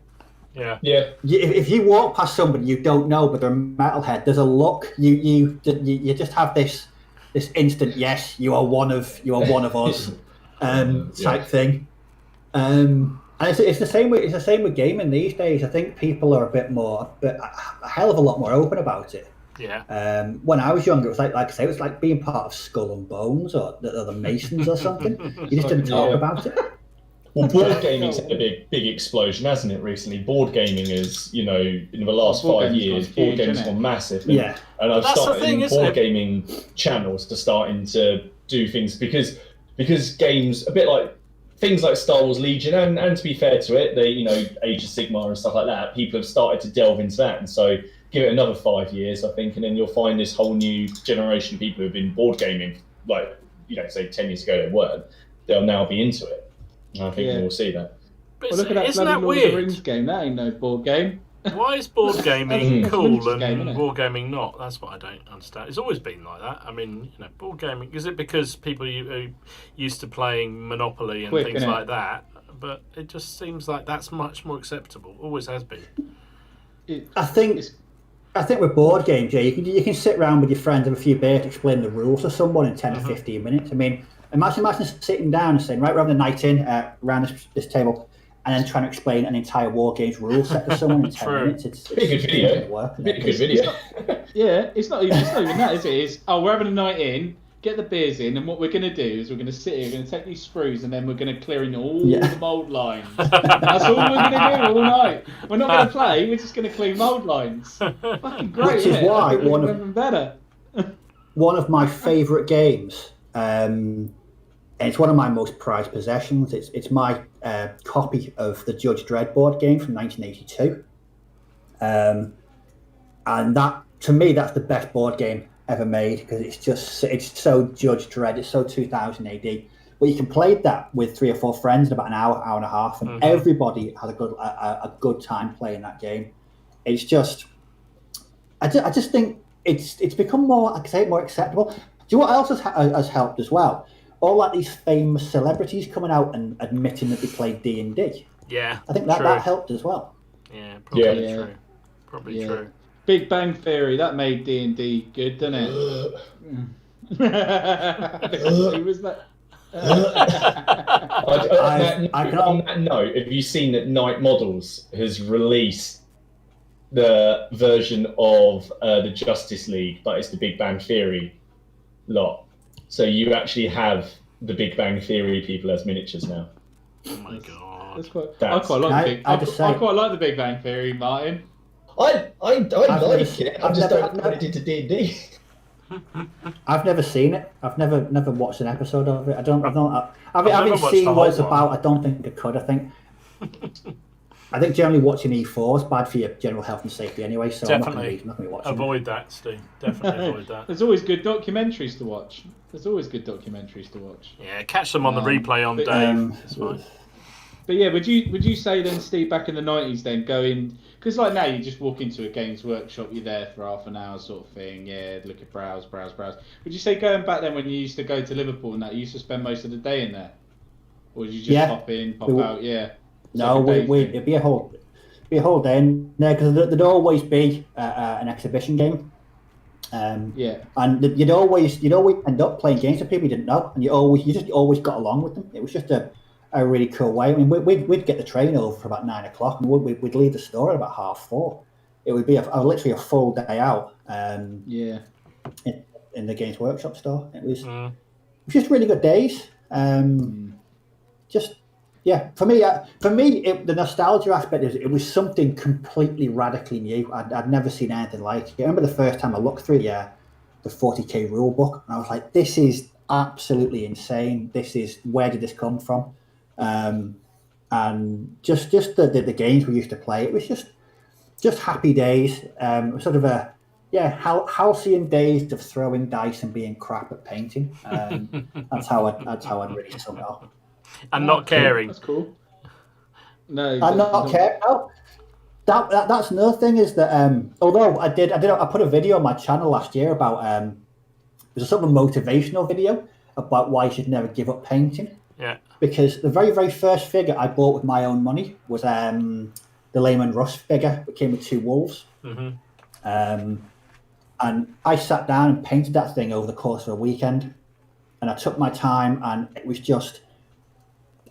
Yeah. If you walk past somebody you don't know, but they're a metalhead, there's a look. You just have this instant, yes, you are one of us, type thing. And it's the same with gaming these days. I think people are a hell of a lot more open about it. Yeah. When I was younger, it was like I say, it was like being part of Skull and Bones or the Masons or something. You just didn't talk about it. Well, board gaming's had a big explosion, hasn't it, recently? Board gaming is, in the last 5 years, board games have gone massive. And I've started board gaming channels to starting to do things because games, a bit like things like Star Wars Legion, and to be fair to it, Age of Sigmar and stuff like that, people have started to delve into that. And so give it another 5 years, I think, and then you'll find this whole new generation of people who've been board gaming, like, say 10 years ago they weren't. They'll now be into it. I think we'll see that. But look at that isn't bloody that Lord weird? of the Rings game. That ain't no board game. Why is board gaming cool and game, wargaming not? That's what I don't understand. It's always been like that. I mean, board gaming, is it because people are used to playing Monopoly and things like that? But it just seems like that's much more acceptable. Always has been. I think with board games, you can sit around with your friends and a few beers, explain the rules to someone in 10 or 15 minutes. I mean, imagine sitting down and saying, right, we're having a night in around this table, and then trying to explain an entire war games rule set to someone in 10 minutes. It's a good video. Yeah, it's not even that, is it? It's, we're having a night in, get the beers in, and what we're going to do is we're going to sit here, we're going to take these screws, and then we're going to clear in all the mould lines. That's all we're going to do all night. We're not going to play, we're just going to clean mould lines. Fucking great, which is why one of my favourite games, and it's one of my most prized possessions. It's my copy of the Judge Dredd board game from 1982, and that, to me, that's the best board game ever made, because it's so Judge Dredd. It's so 2000 AD. But you can play that with 3 or 4 friends in about an hour and a half, and everybody has a good time playing that game. It's just, I just think it's become more acceptable. Do you know what else has helped as well? All like these famous celebrities coming out and admitting that they played D&D. Yeah, I think that helped as well. Yeah, probably true. Probably true. Big Bang Theory, that made D&D good, didn't it? Who was that? On that note, have you seen that Night Models has released the version of the Justice League, but it's the Big Bang Theory lot? So you actually have the Big Bang Theory people as miniatures now. Oh my god! I quite like the Big Bang Theory, Martin. I like it. I just don't put it into D&D. I've never seen it. I've never watched an episode of it. I haven't seen what it's about. I don't think I could. I think generally watching E4 is bad for your general health and safety anyway. So definitely I'm not going to watch avoid that, Steve. Definitely avoid that. There's always good documentaries to watch. Yeah, catch them on the replay on Dave. It's fine. But yeah, would you say then, Steve, back in the 90s, then going, because like now you just walk into a Games Workshop, you're there for half an hour sort of thing, look at browse. Would you say going back then when you used to go to Liverpool and that, you used to spend most of the day in there, or did you just pop in, pop out? Yeah. No, it'd be a whole day in there, because there'd always be an exhibition game. And you'd always end up playing games with people you didn't know, and you just always got along with them. It was just a really cool way. I mean, we'd get the train over for about 9 o'clock, and we'd leave the store at about 3:30. It would be literally a full day out. In the Games Workshop store, it was just really good days. For me, the nostalgia aspect is it was something completely radically new. I'd never seen anything like it. I remember the first time I looked through the 40k rule book, and I was like, this is absolutely insane. Where did this come from? And just the games we used to play, it was just happy days. Sort of halcyon days of throwing dice and being crap at painting. That's how I'd really sum it up. And not caring. That's cool. No, and not caring. Oh, that's another thing is that although I put a video on my channel last year about was a sort of a motivational video about why you should never give up painting. Yeah. Because the very, very first figure I bought with my own money was the Lehman Russ figure. It came with 2 wolves. And I sat down and painted that thing over the course of a weekend. And I took my time, and it was just,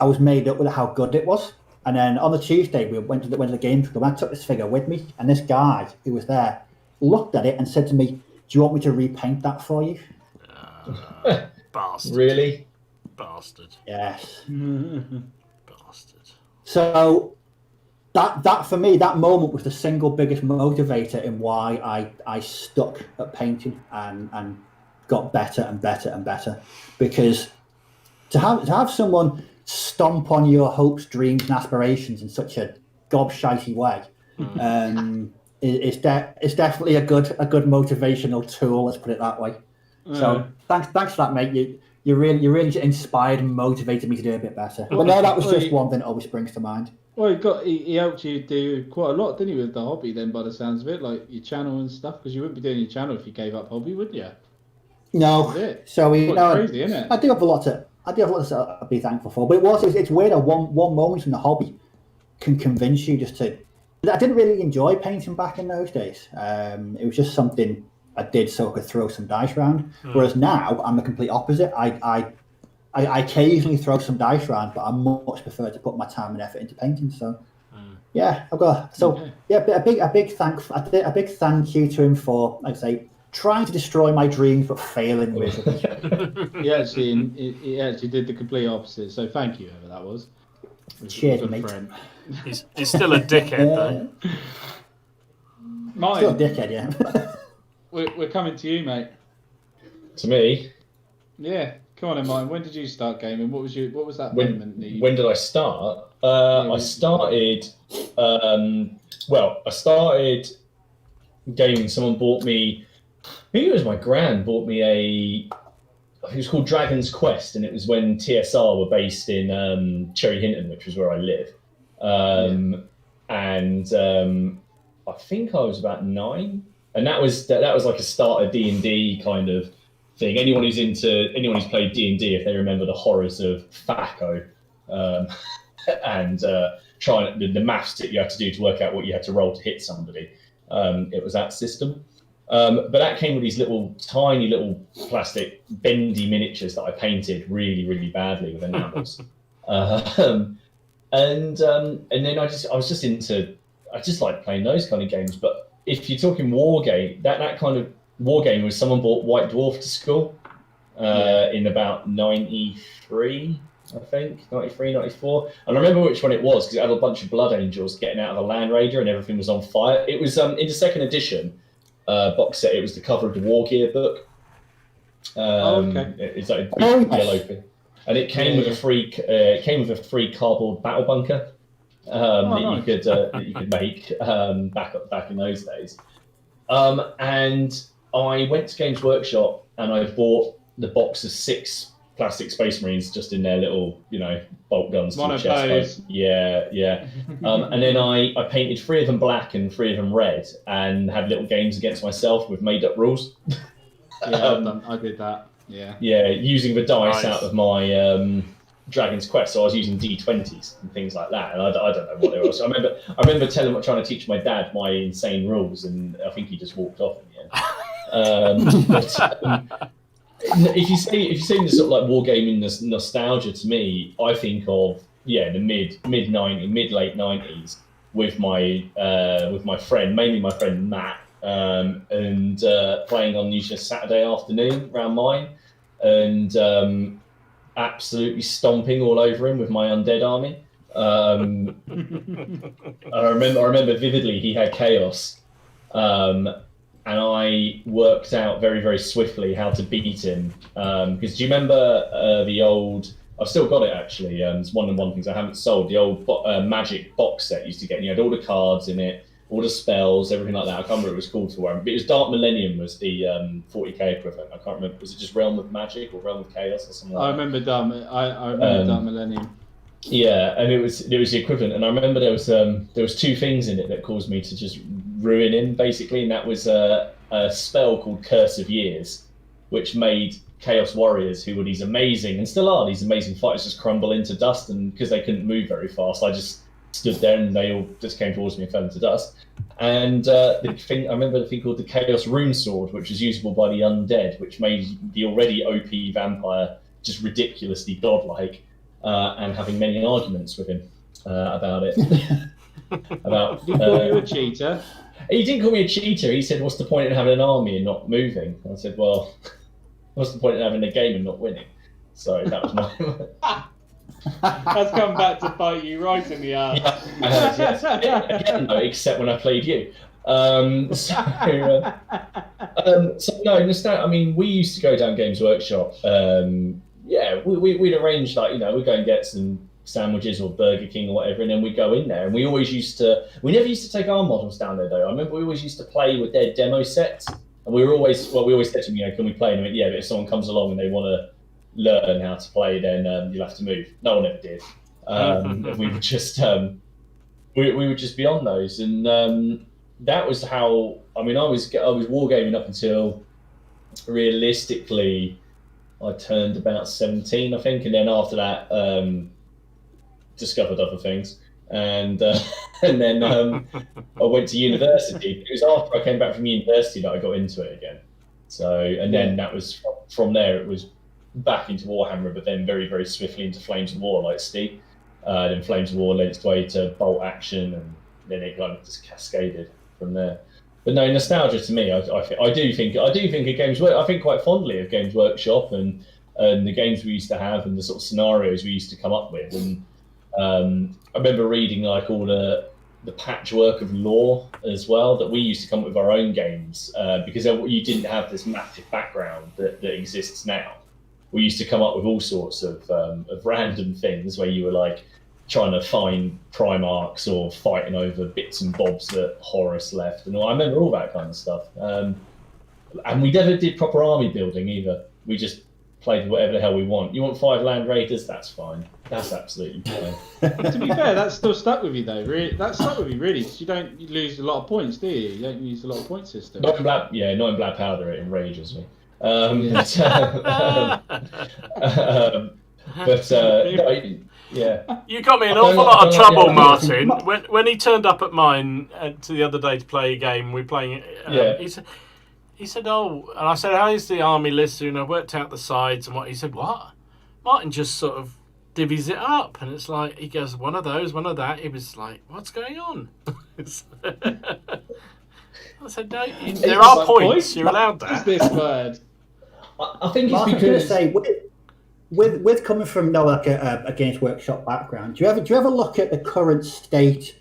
I was made up with how good it was. And then on the Tuesday, we went to the game club. I took this figure with me, and this guy who was there looked at it and said to me, "Do you want me to repaint that for you?" Bastard. Really? Bastard. Yes. Bastard. So that for me, that moment was the single biggest motivator in why I stuck at painting and got better and better and better. Because to have someone stomp on your hopes, dreams, and aspirations in such a gobshitey way, it's definitely a good motivational tool. Let's put it that way. So thanks for that, mate. You really inspired and motivated me to do a bit better. But no, that was just one thing that always springs to mind. Well, he helped you do quite a lot, didn't he, with the hobby then, by the sounds of it, like your channel and stuff, because you wouldn't be doing your channel if you gave up hobby, would you? No. So crazy, isn't it? I do have a lot to be thankful for. But it's weird how one moment in the hobby can convince you just to. I didn't really enjoy painting back in those days. It was just something I did so I could throw some dice around. Whereas now I'm the complete opposite. I occasionally throw some dice around, but I much prefer to put my time and effort into painting. So yeah, a big thank you to him for, like I say, trying to destroy my dreams but failing miserably. he actually did the complete opposite. So thank you, whoever that was. Cheers, mate. He's still a dickhead though. Mine. Still a dickhead, yeah. We're coming to you, mate. To me? Yeah. Come on, in mine. When did you start gaming? What was that moment? When did I start? I started. I started gaming. Someone bought me. I think it was my gran bought me it was called Dragon's Quest, and it was when TSR were based in Cherry Hinton, which was where I live. And I think I was about 9, and that was like a start of D&D kind of thing. Anyone who's played D&D, if they remember the horrors of FACO and trying the maths that you had to do to work out what you had to roll to hit somebody, it was that system. But that came with these tiny little plastic bendy miniatures that I painted really, really badly with enamels. And then I just like playing those kind of games. But if you're talking war game, that kind of war game was someone bought White Dwarf to school in about 93, I think, 93, 94. And I remember which one it was because it had a bunch of blood angels getting out of a Land Raider and everything was on fire. It was in the second edition box set. It was the cover of the War Gear book. It's like a big yellow thing. And it came with a free cardboard battle bunker that you could make back in those days. And I went to Games Workshop and I bought the box of 6 plastic Space Marines just in their little, bolt guns to the chest. Yeah. And then I painted 3 of them black and 3 of them red and had little games against myself with made up rules. I did that. Yeah. Yeah, using the dice out of my Dragon's Quest, so I was using D20s and things like that, and I don't know what they were. So I remember trying to teach my dad my insane rules, and I think he just walked off in the end. If you say the sort of like wargaming nostalgia to me, I think of the mid late 90s with my friend, mainly my friend Matt, and playing on usually a Saturday afternoon around mine, and absolutely stomping all over him with my undead army. I remember vividly he had chaos, and I worked out very, very swiftly how to beat him. Because do you remember the old? I've still got it actually. It's one of the things I haven't sold. The old Magic box set used to get. And you had all the cards in it, all the spells, everything like that. I can't remember what it was called for. But it was Dark Millennium was the 40k equivalent. I can't remember. Was it just Realm of Magic or Realm of Chaos or something? I remember Dark Millennium. Yeah, and it was the equivalent. And I remember there was 2 things in it that caused me to just ruin him basically, and that was a spell called Curse of Years, which made Chaos Warriors, who were these amazing, and still are these amazing fighters, just crumble into dust. And because they couldn't move very fast, I just stood there and they all just came towards me and fell into dust. And I remember the thing called the Chaos Rune Sword, which was usable by the undead, which made the already OP vampire just ridiculously godlike, and having many arguments with him about it. Did he call you a cheater? He didn't call me a cheater. He said, "What's the point in having an army and not moving?" I said, "Well, what's the point in having a game and not winning?" So that was my... That's come back to bite you right in the ass. Yes. Again, no, except when I played you. So no, I mean, we used to go down Games Workshop. We'd arrange, like, we'd go and get some sandwiches or Burger King or whatever, and then we'd go in there. And we never used to take our models down there, though. I remember we always used to play with their demo sets, and we always said to them, can we play? And they went, yeah, but if someone comes along and they want to learn how to play, then you'll have to move. No one ever did. We would just we would just be on those, and that was how. I mean, I was wargaming up until realistically I turned about 17, I think, and then after that discovered other things, and then I went to university. It was after I came back from university that I got into it again. So, and then that was from there. It was back into Warhammer, but then very, very swiftly into Flames of War, like Ste. Then Flames of War led its way to Bolt Action, and then it kind of just cascaded from there. But no, nostalgia to me, I do think of Games Workshop. I think quite fondly of Games Workshop and the games we used to have and the sort of scenarios we used to come up with. And I remember reading like all the patchwork of lore as well that we used to come up with our own games, because you didn't have this massive background that exists now. We used to come up with all sorts of random things where you were like trying to find Primarchs or fighting over bits and bobs that Horus left, and I remember all that kind of stuff. And we never did proper army building either. We just played whatever the hell we want. You want 5 Land Raiders? That's fine. That's absolutely fine. To be fair, that's still stuck with you though. Really, that's stuck with you really, because you lose a lot of points, do you? You don't use a lot of point system. Not in Black Powder. It enrages me. No, yeah. You got me in an awful lot of trouble, Martin. When he turned up at mine to the other day to play a game, we were playing. He said, "Oh," and I said, "How is the army list?" And I worked out the sides and what. He said, "What?" Martin just sort of divvies it up, and it's like he goes, "One of those, one of that." He was like, "What's going on?" I said, "No, there are points. You're allowed that." What is this word? I think it's Martin, because I was going to say, with coming from like a Games Workshop background, do you ever look at the current state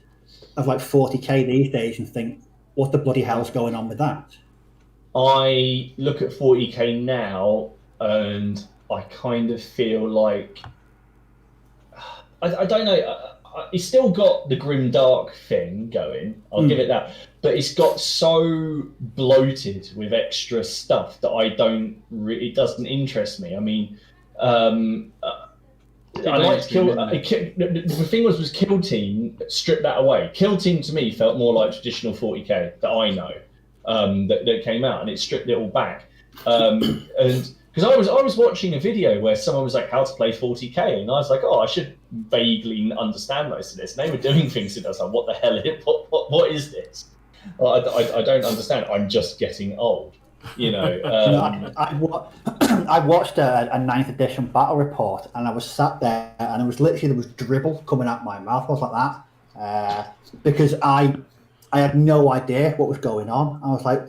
of like 40k these days and think, what the bloody hell's going on with that? I look at 40k now and I kind of feel like I don't know. It's still got the grim dark thing going. I'll give it that, but it's got so bloated with extra stuff that it doesn't interest me. I mean, I liked the thing was Kill Team stripped that away. Kill Team to me felt more like traditional 40k that I know, that came out, and it stripped it all back. And because I was watching a video where someone was like, how to play 40k, and I was like, oh, I should vaguely understand most of this. And they were doing things that I was like, what the hell is it? What is this? Well, I don't understand. I'm just getting old, you know. I watched a 9th edition battle report, and I was sat there, and there was dribble coming out my mouth. I was like that because I had no idea what was going on. I was like,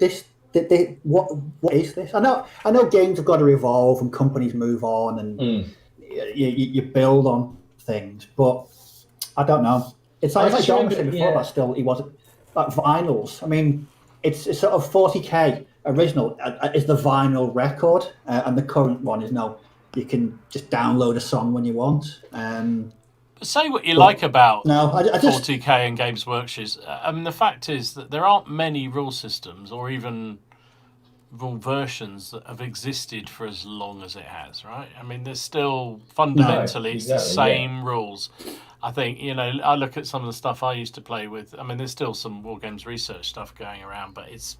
what is this? I know games have got to evolve and companies move on and you build on things, but I don't know. It's like John said before about still he wasn't like vinyls. I mean, it's sort of 40k original is the vinyl record, and the current one is you can just download a song when you want. Say what you like about I just 40k and Games Workshops. I mean, the fact is that there aren't many rule systems or even rule versions that have existed for as long as it has, right? I mean, there's still fundamentally it's the same rules. I think, I look at some of the stuff I used to play with. I mean, there's still some War Games research stuff going around, but it's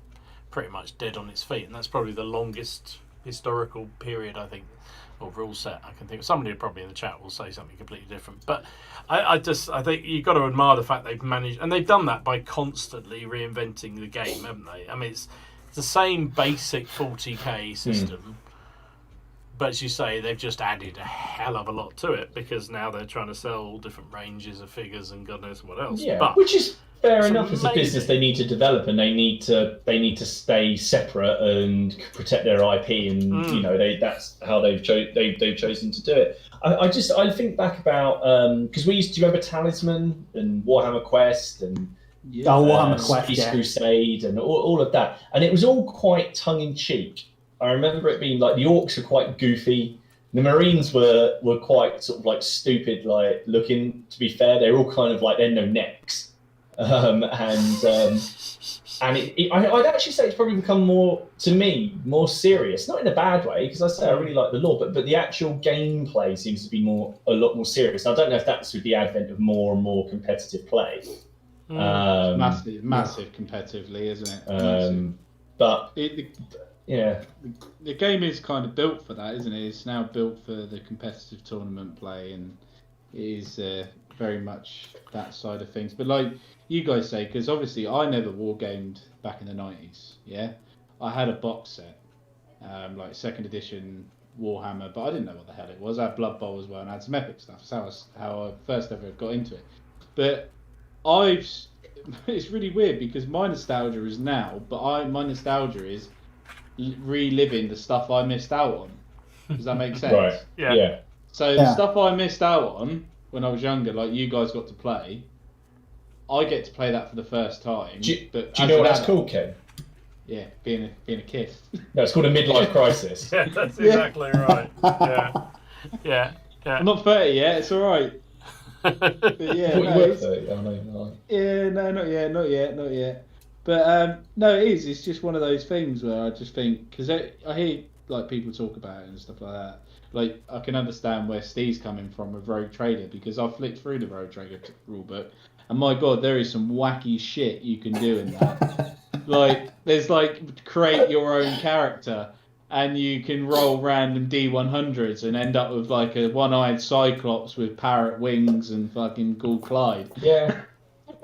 pretty much dead on its feet, and that's probably the longest historical period, I think, or rule set. I can think somebody probably in the chat will say something completely different. But I think you've got to admire the fact they've managed, and they've done that by constantly reinventing the game, haven't they? I mean, it's the same basic 40k system. But as you say, they've just added a hell of a lot to it because now they're trying to sell all different ranges of figures and God knows what else. Yeah, but which is fair enough amazing. as a business. They need to develop and they need to stay separate and protect their IP, and you know that's how they've chosen to do it. I think back about because we used to remember Talisman and Warhammer Quest and Warhammer Quest, Space Crusade and all of that, and it was all quite tongue in cheek. I remember it being like the orcs were quite goofy. The Marines were quite sort of like stupid, like looking. To be fair, they're all kind of like they're no necks, and I'd actually say it's probably become more more serious. Not in a bad way, because I say I really like the lore, but the actual gameplay seems to be a lot more serious. And I don't know if that's with the advent of more and more competitive play. Massive competitively, isn't it? But the game is kind of built for that, isn't it? It's now built for the competitive tournament play, and it is very much that side of things. But like you guys say, because obviously I never wargamed back in the 90s. Yeah, I had a box set, like 2nd edition Warhammer, but I didn't know what the hell it was. I had Blood Bowl as well, and I had some epic stuff. That's how I first ever got into it. But it's really weird because my nostalgia is now, but my nostalgia is reliving the stuff I missed out on. Does that make sense? Right. Yeah. So the stuff I missed out on when I was younger, like you guys got to play, I get to play that for the first time. Do you know what that's called, Ken? Yeah, being a kid. No, it's called a midlife crisis. Yeah, that's exactly right. Yeah. I'm not 30 yet. It's all right. But yeah, you were 30. Oh, no. Yeah, no, not yet. But no, it is. It's just one of those things where I just think, because I hear like people talk about it and stuff like that. Like I can understand where Steve's coming from with Rogue Trader, because I flicked through the Rogue Trader rulebook, and my God, there is some wacky shit you can do in that. Like there's like create your own character, and you can roll random D100s and end up with like a one-eyed Cyclops with parrot wings and fucking Ghoul Clyde. Yeah.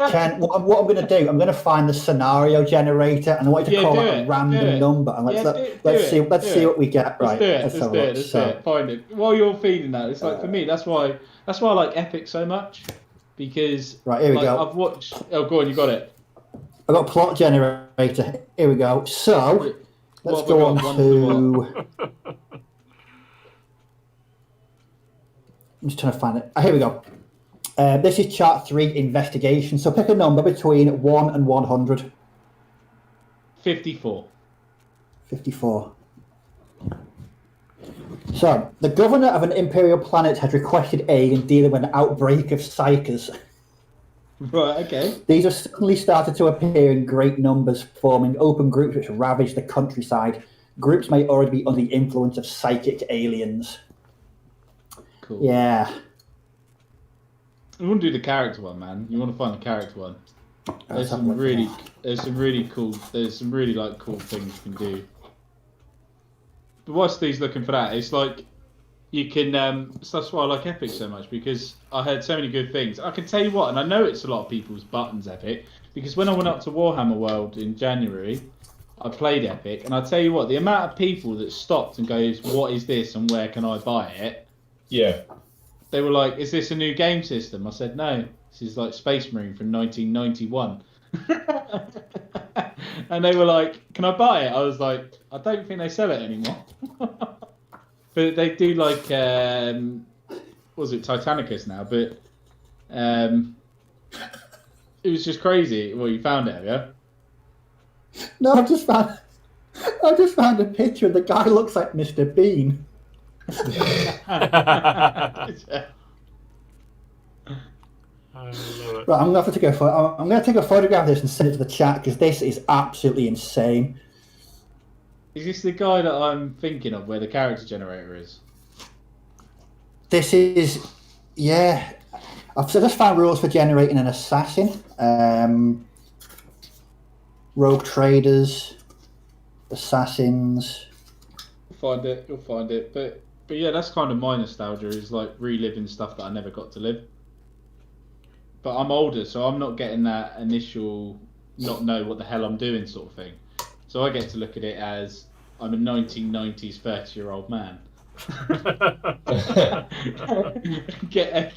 Ken, what I'm going to do, I'm going to find the scenario generator, and I want you to call it a random number, and let's see what we get. Right, let's do it. Find it while you're feeding that. It's like for me, that's why I like Epic so much, because right, here we go. I've watched. Oh, go on, you got it. I've got plot generator. Here we go. So let's go on to. I'm just trying to find it. Here we go. This is chart 3, investigation. So pick a number between 1 and 100. 54. 54. So, the governor of an imperial planet has requested aid in dealing with an outbreak of psychers. Right, okay. These have suddenly started to appear in great numbers, forming open groups which ravage the countryside. Groups may already be under the influence of psychic aliens. Cool. Yeah. You want to do the character one, man. You want to find the character one. There's some really cool things you can do. But while Steve's looking for that, it's like you can. That's why I like Epic so much, because I heard so many good things. I can tell you what, and I know it's a lot of people's buttons, Epic, because when I went up to Warhammer World in January, I played Epic, and I tell you what, the amount of people that stopped and goes, "What is this, and where can I buy it?" Yeah. They were like, "Is this a new game system?" I said, "No, this is like Space Marine from 1991." And they were like, "Can I buy it?" I was like, "I don't think they sell it anymore." But they do like, was it Titanicus now? But it was just crazy. Well, you found it, have you? No, I just found a picture. The guy looks like Mr. Bean. Right, I'm going to take a photograph of this and send it to the chat, because this is absolutely insane. Is this the guy that I'm thinking of, where the character generator is? This is, yeah. I've just found rules for generating an assassin. Rogue traders, assassins. find it. You'll find it. But yeah, that's kind of my nostalgia, is like reliving stuff that I never got to live. But I'm older, so I'm not getting that initial not know what the hell I'm doing sort of thing. So I get to look at it as I'm a 1990s 30-year-old man. get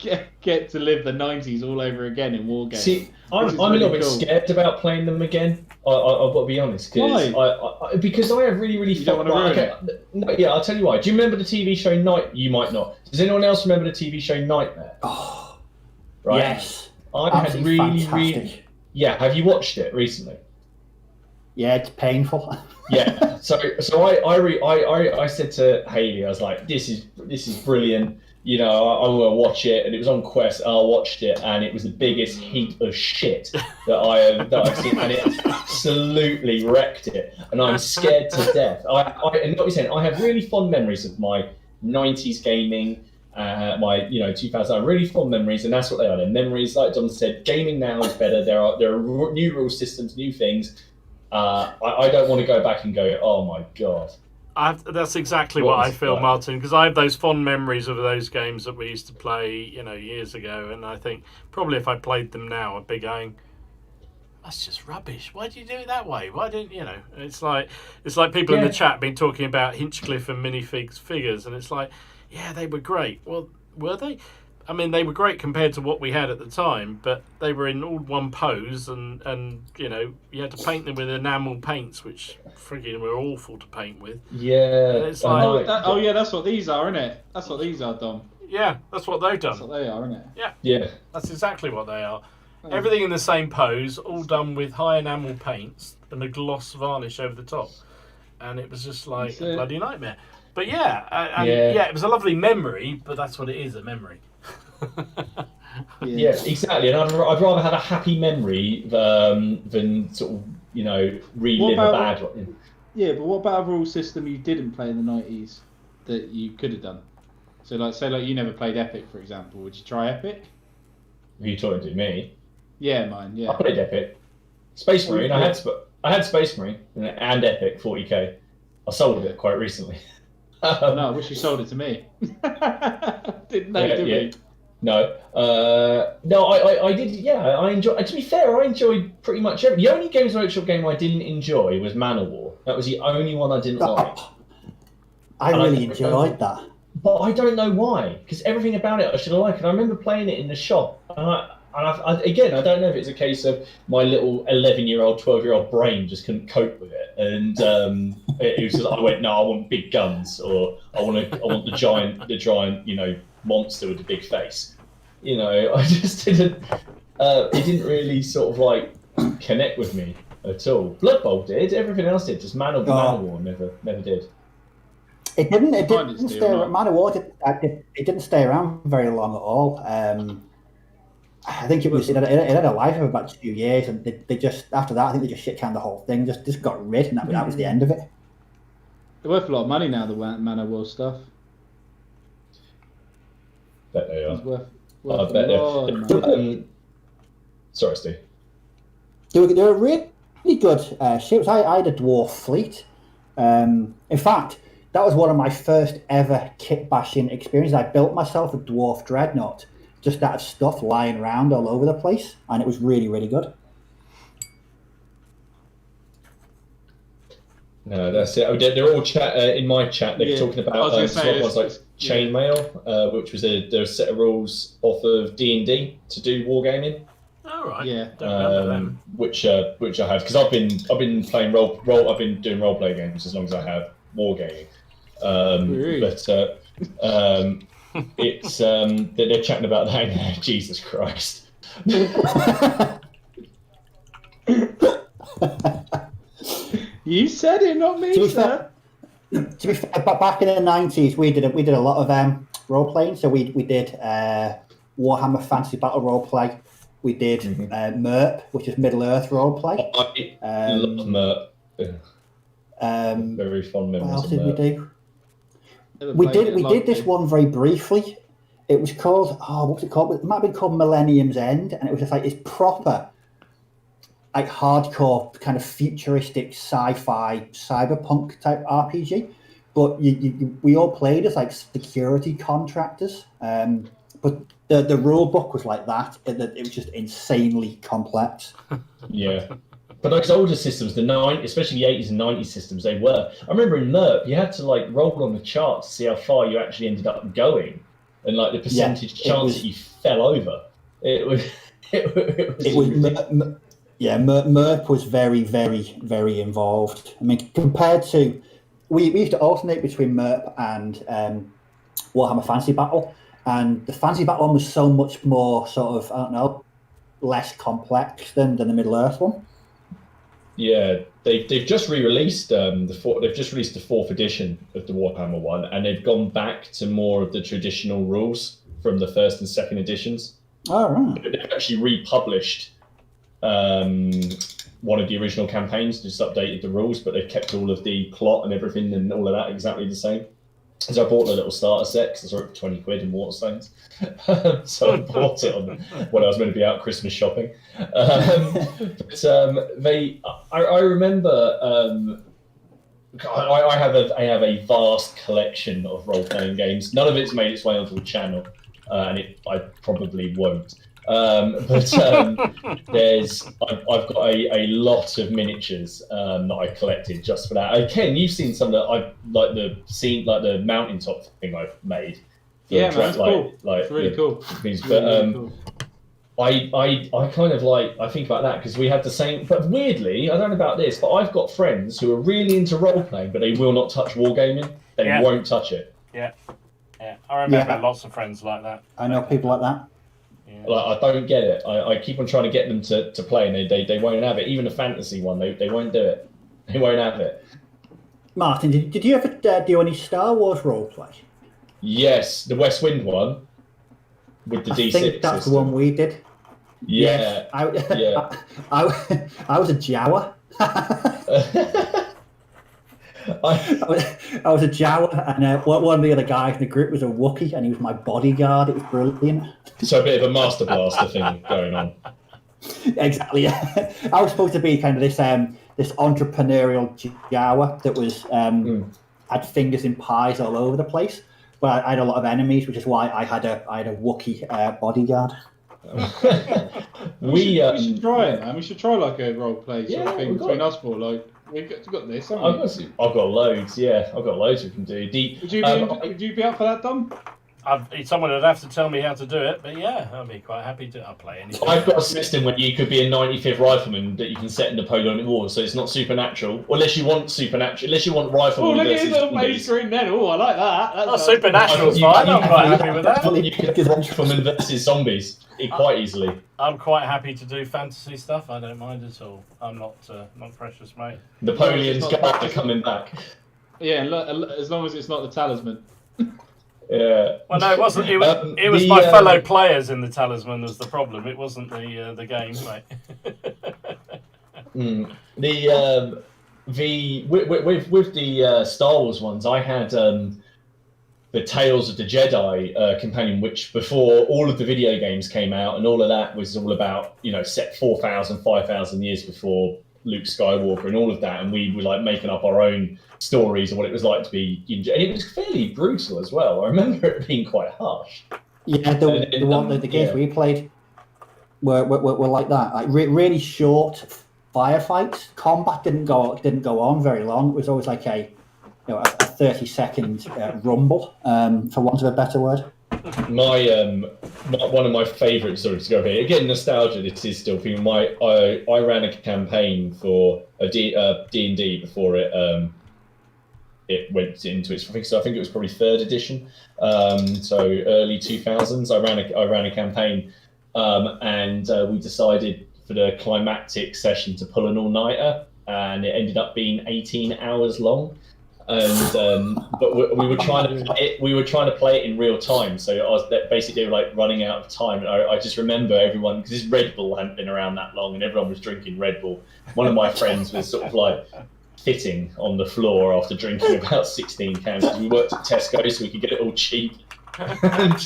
to live the 90s all over again in war games. See, I'm a little bit scared about playing them again. I've got to be honest. Why? Because I have really You don't want to ruin it? No, yeah, I'll tell you why. Do you remember the TV show Night? You might not. Does anyone else remember the TV show Nightmare? Oh, right. Yes. I had really. Yeah, have you watched it recently? Yeah, it's painful. Yeah, so I said to Hayley, I was like, this is brilliant. You know, I want to watch it, and it was on Quest. And I watched it, and it was the biggest heap of shit that I've seen, and it absolutely wrecked it. And I'm scared to death. And what you're saying, I have really fond memories of my 90s gaming. My 2000, I have really fond memories, and that's what they are. They're memories, like Dom said. Gaming now is better. There are new rule systems, new things. I don't want to go back and go, oh my god. That's exactly what I feel, Martin, because I have those fond memories of those games that we used to play, years ago, and I think probably if I played them now, I'd be going, that's just rubbish. Why do you do it that way? Why didn't It's like people in the chat been talking about Hinchcliffe and minifigs figures, and it's like, yeah, they were great. Well, were they? I mean, they were great compared to what we had at the time, but they were in all one pose, and you had to paint them with enamel paints, which frigging were awful to paint with. Yeah. And it's like, that's what these are, isn't it? That's what these are, Dom. Yeah, that's what they've done. That's what they are, isn't it? Yeah. Yeah. That's exactly what they are. Everything in the same pose, all done with high enamel paints and a gloss varnish over the top. And it was just like a bloody nightmare. But yeah, it was a lovely memory, but that's what it is, a memory. Yeah, exactly. And I'd rather have a happy memory than sort of, relive a bad one. Yeah, but what about a rule system you didn't play in the 90s that you could have done? So, say you never played Epic, for example. Would you try Epic? Are you talking to me? Yeah, mine. Yeah. I played Epic. Space Marine. I had Space Marine and Epic 40k. I sold it quite recently. No, I wish you sold it to me. Didn't know, did we? No. I did. Yeah, I enjoyed. To be fair, I enjoyed pretty much everything. The only Games Workshop game I didn't enjoy was Man of War. That was the only one I didn't like. I really enjoyed that. But I don't know why, because everything about it I should have liked. And I remember playing it in the shop, again, I don't know if it's a case of my little 11-year-old, 12-year-old brain just couldn't cope with it, and it was just, I went, no, I want big guns, or I want the giant, monster with the big face. I just didn't. It didn't really sort of like connect with me at all. Blood Bowl did. Everything else did. Just Man of War never did. It didn't stay around. Man of War it didn't stay around very long at all. I think it had a life of about 2 years, and they just, after that, I think they just shit canned the whole thing, just got rid, and that was the end of it. They're worth a lot of money now, the Man of War stuff. Bet they are. Worth I bet they're. Sorry, Steve. They were really good ships. I had a dwarf fleet. In fact, that was one of my first ever kit bashing experiences. I built myself a dwarf dreadnought just out of stuff lying around all over the place, and it was really, really good. No, that's it. They're all in my chat. They're talking about chainmail, which was there was a set of rules off of D&D to do wargaming. Oh right, yeah, don't remember them. Which I have, because I've been playing role. I've been doing role play games as long as I have wargaming. It's they're chatting about that in there. Jesus Christ. You said it, not me, sir. To be fair, back in the 90s, we did a lot of role playing. So we did Warhammer Fantasy Battle role play. We did MERP, which is Middle Earth role play. I love MERP. Very fond memories. What else did we do? We did this one very briefly. It was called, what was it called? It might have been called Millennium's End, and it was just like this proper, like hardcore kind of futuristic sci-fi cyberpunk type RPG. but we all played as like security contractors. But the rule book was like that. It was just insanely complex. Yeah. But those older systems, especially the 80s and 90s systems, they were. I remember in MERP, you had to like roll on the chart to see how far you actually ended up going, and like the percentage chance that you fell over. MERP was very, very, very involved. I mean, compared to we used to alternate between MERP and Warhammer Fantasy Battle, and the Fantasy Battle one was so much more sort of, I don't know, less complex than the Middle Earth one. Yeah, they've just re-released they've just released the 4th edition of the Warhammer one, and they've gone back to more of the traditional rules from the 1st and 2nd editions. Oh, right. They've actually republished one of the original campaigns, just updated the rules, but they've kept all of the plot and everything and all of that exactly the same. So I bought a little starter set because I saw it for 20 quid in Waterstones. So I bought it when I was going to be out Christmas shopping. But I remember I have a vast collection of role-playing games. None of it's made its way onto the channel, and I probably won't. But I've got a lot of miniatures that I collected just for that. Ken, you've seen some that I like the mountaintop thing I've made. Yeah, man, it's cool. It's really cool. Things, but I kind of like I think about that because we had the same. But weirdly, I don't know about this, but I've got friends who are really into role playing, but they will not touch wargaming. They won't touch it. Yeah. I remember lots of friends like that. I know people like that. Yeah. Like, I don't get it. I keep on trying to get them to play, and they won't have it. Even a fantasy one, they won't do it. They won't have it. Martin, did you ever do any Star Wars roleplay? Yes, the West Wind one with the D6 I think that's system. the one we did. Yeah. Yes, I was a Jawa. I was a Jawa, and one of the other guys in the group was a Wookiee, and he was my bodyguard. It was brilliant. So a bit of a Master Blaster thing going on. Exactly. Yeah. I was supposed to be kind of this entrepreneurial Jawa that was had fingers in pies all over the place, but I had a lot of enemies, which is why I had a Wookiee bodyguard. We should try it, man. We should try like a role play sort of thing between us four. Like we've got this. Haven't we? I've got loads. Yeah, I've got loads we can do. Would you be up for that, Dom? Someone would have to tell me how to do it, but yeah, I'd be quite happy to. I'll play anything. I've got a system where you could be a 95th rifleman that you can set in Napoleonic Wars, so it's not supernatural. Or unless you want supernatural, unless you want riflemen. Oh, look at his little main screen then. Oh, I like that. Supernatural's fine. I'm quite happy with that. You could riflemen versus zombies quite easily. I'm quite happy to do fantasy stuff. I don't mind at all. I'm not precious, mate. Napoleon's guard are coming back. Yeah, as long as it's not the talisman. Yeah. Well, no, it wasn't. It was my fellow players in the talisman was the problem. It wasn't the game, mate. With the Star Wars ones, I had the Tales of the Jedi companion, which before all of the video games came out, and all of that was all about set 4,000, 5,000 years before Luke Skywalker and all of that, and we were like making up our own stories of what it was like to be and it was fairly brutal as well. I remember it being quite harsh. Yeah, the games we played were like that, like really short firefights. Combat didn't go on very long. It was always like a 30-second rumble, for want of a better word. One of my favourite stories to go here. Again, nostalgia. This is still feeling I ran a campaign for a D&D before it went into its. I think it was probably 3rd edition. So early 2000s. I ran a campaign, and we decided for the climactic session to pull an all-nighter, and it ended up being 18 hours long. And but we were trying to play it. We were trying to play it in real time. So I was basically like running out of time. And I just remember everyone, because this Red Bull hadn't been around that long, and everyone was drinking Red Bull. One of my friends was sort of like fitting on the floor after drinking about 16 cans. We worked at Tesco, so we could get it all cheap. And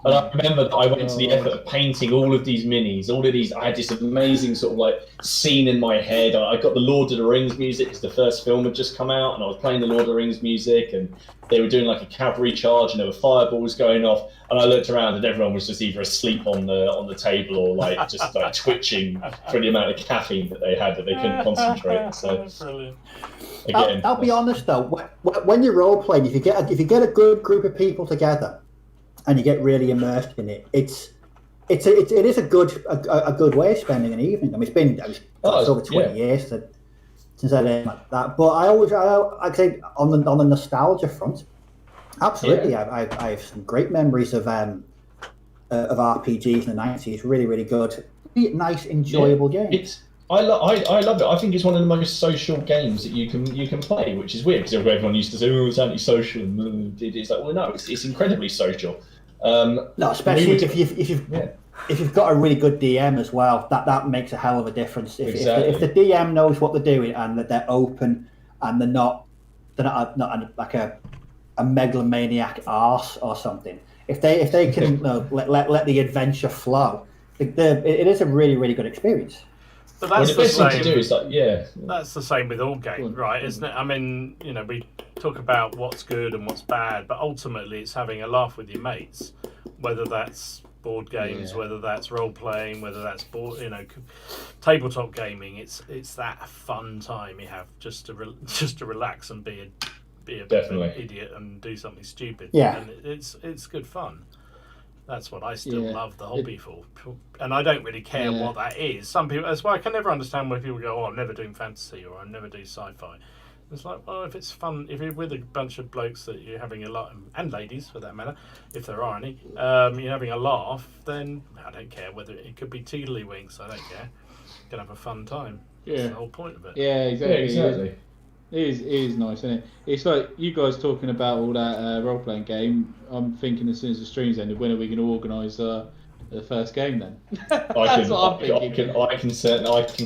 And I remember that I went to the effort of painting all of these minis, I had this amazing sort of like scene in my head. I got the Lord of the Rings music because the first film had just come out, and I was playing the Lord of the Rings music, and they were doing like a cavalry charge, and there were fireballs going off, and I looked around and everyone was just either asleep on the table or like just like twitching for the amount of caffeine that they had that they couldn't concentrate. So again, I'll be honest though, when you're role playing, if you get a good group of people together and you get really immersed in it, it is a good way of spending an evening. I mean, it's over 20 years since I did like that. But I think on the nostalgia front, absolutely, I have some great memories of RPGs in the 90s. Really, really good, nice, enjoyable games. I love it. I think it's one of the most social games that you can play, which is weird because everyone used to say, "Oh, it's anti-social." It's like, well, no, it's incredibly social. No, especially if you've got a really good DM as well, that makes a hell of a difference. If the DM knows what they're doing and that they're open and they're not like a megalomaniac arse or something. If they can let the adventure flow, it is a really, really good experience. But that's the best thing to do is like, that's the same with all games, right? Isn't it? I mean, we talk about what's good and what's bad, but ultimately it's having a laugh with your mates, whether that's board games, whether that's role playing, whether that's tabletop gaming. It's that fun time you have just to relax and be an idiot and do something stupid. Yeah, and it's good fun. That's what I still love the hobby for, and I don't really care what that is. Some people, that's why I can never understand when people go, "Oh, I'm never doing fantasy," or "I'm never doing sci-fi." It's like, well, if it's fun, if you're with a bunch of blokes that you're having a laugh, and ladies for that matter, if there are any, you're having a laugh, then I don't care whether it could be tiddlywinks. I don't care. You can have a fun time. Yeah, that's the whole point of it. Yeah, exactly. It is nice, isn't it? It's like you guys talking about all that role-playing game. I'm thinking as soon as the stream's ended, when are we going to organise the first game then? That's what I'm thinking. I can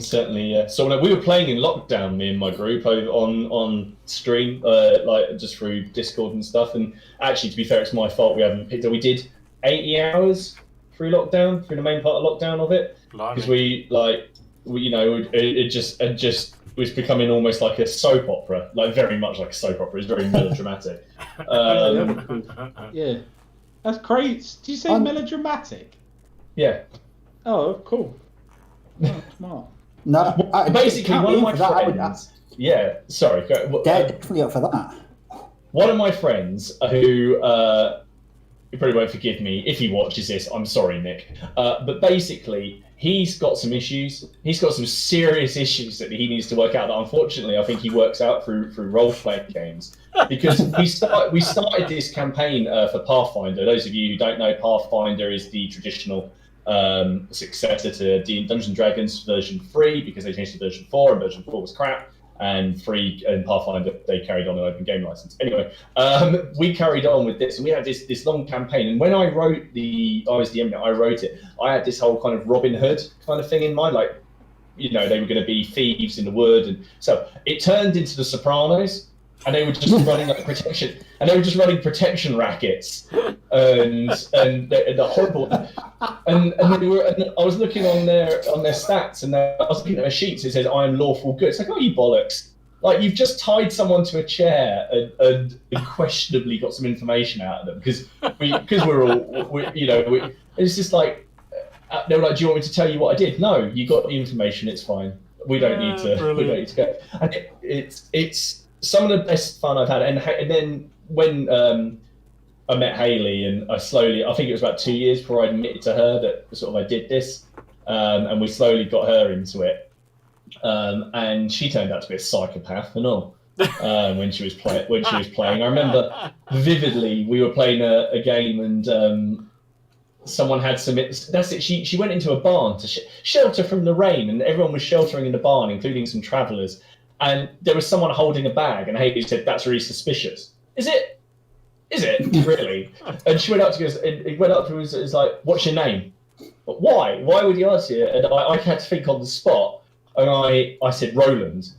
certainly. So we were playing in lockdown, me and my group, on stream, like just through Discord and stuff. And actually, to be fair, it's my fault we haven't picked. We did 80 hours through the main part of lockdown of it, because it just was becoming almost like a soap opera, like very much like a soap opera. It's very melodramatic. Yeah, that's great. Did you say melodramatic? Yeah. Oh, cool. Oh, smart. No, basically, one of my friends. Sorry. Definitely up for that. One of my friends who he probably won't forgive me if he watches this. I'm sorry, Nick. But basically, he's got some issues. He's got some serious issues that he needs to work out. That unfortunately, I think he works out through role-playing games. Because we started this campaign for Pathfinder. Those of you who don't know, Pathfinder is the traditional successor to Dungeons and Dragons version 3, because they changed to version 4, and version 4 was crap. And 3 and Pathfinder, they carried on an open game license. Anyway, we carried on with this, and we had this long campaign. And when I wrote I was the DM, I wrote it. I had this whole kind of Robin Hood kind of thing in mind, like, they were going to be thieves in the wood, and so it turned into The Sopranos. And they were just running like protection, and they were just running protection rackets, and the horrible, and I was looking on their stats, and I was looking at their sheets. It says "I am lawful good." It's like, oh, you bollocks! Like, you've just tied someone to a chair and questionably got some information out of them because it's just like they were like, "Do you want me to tell you what I did?" No, you got the information. It's fine. We don't need to go. And it's some of the best fun I've had, and then when I met Hayley, and I think it was about 2 years before I admitted to her that sort of I did this, and we slowly got her into it, and she turned out to be a psychopath and all. When she was playing, I remember vividly we were playing a game, and someone had some. That's it. She went into a barn to shelter from the rain, and everyone was sheltering in the barn, including some travellers. And there was someone holding a bag, and Hayley said, "That's really suspicious." Is it really? And she went up to us, and he went up to us, is like, "What's your name?" But why? Why would he ask you? And I had to think on the spot, and I said Roland,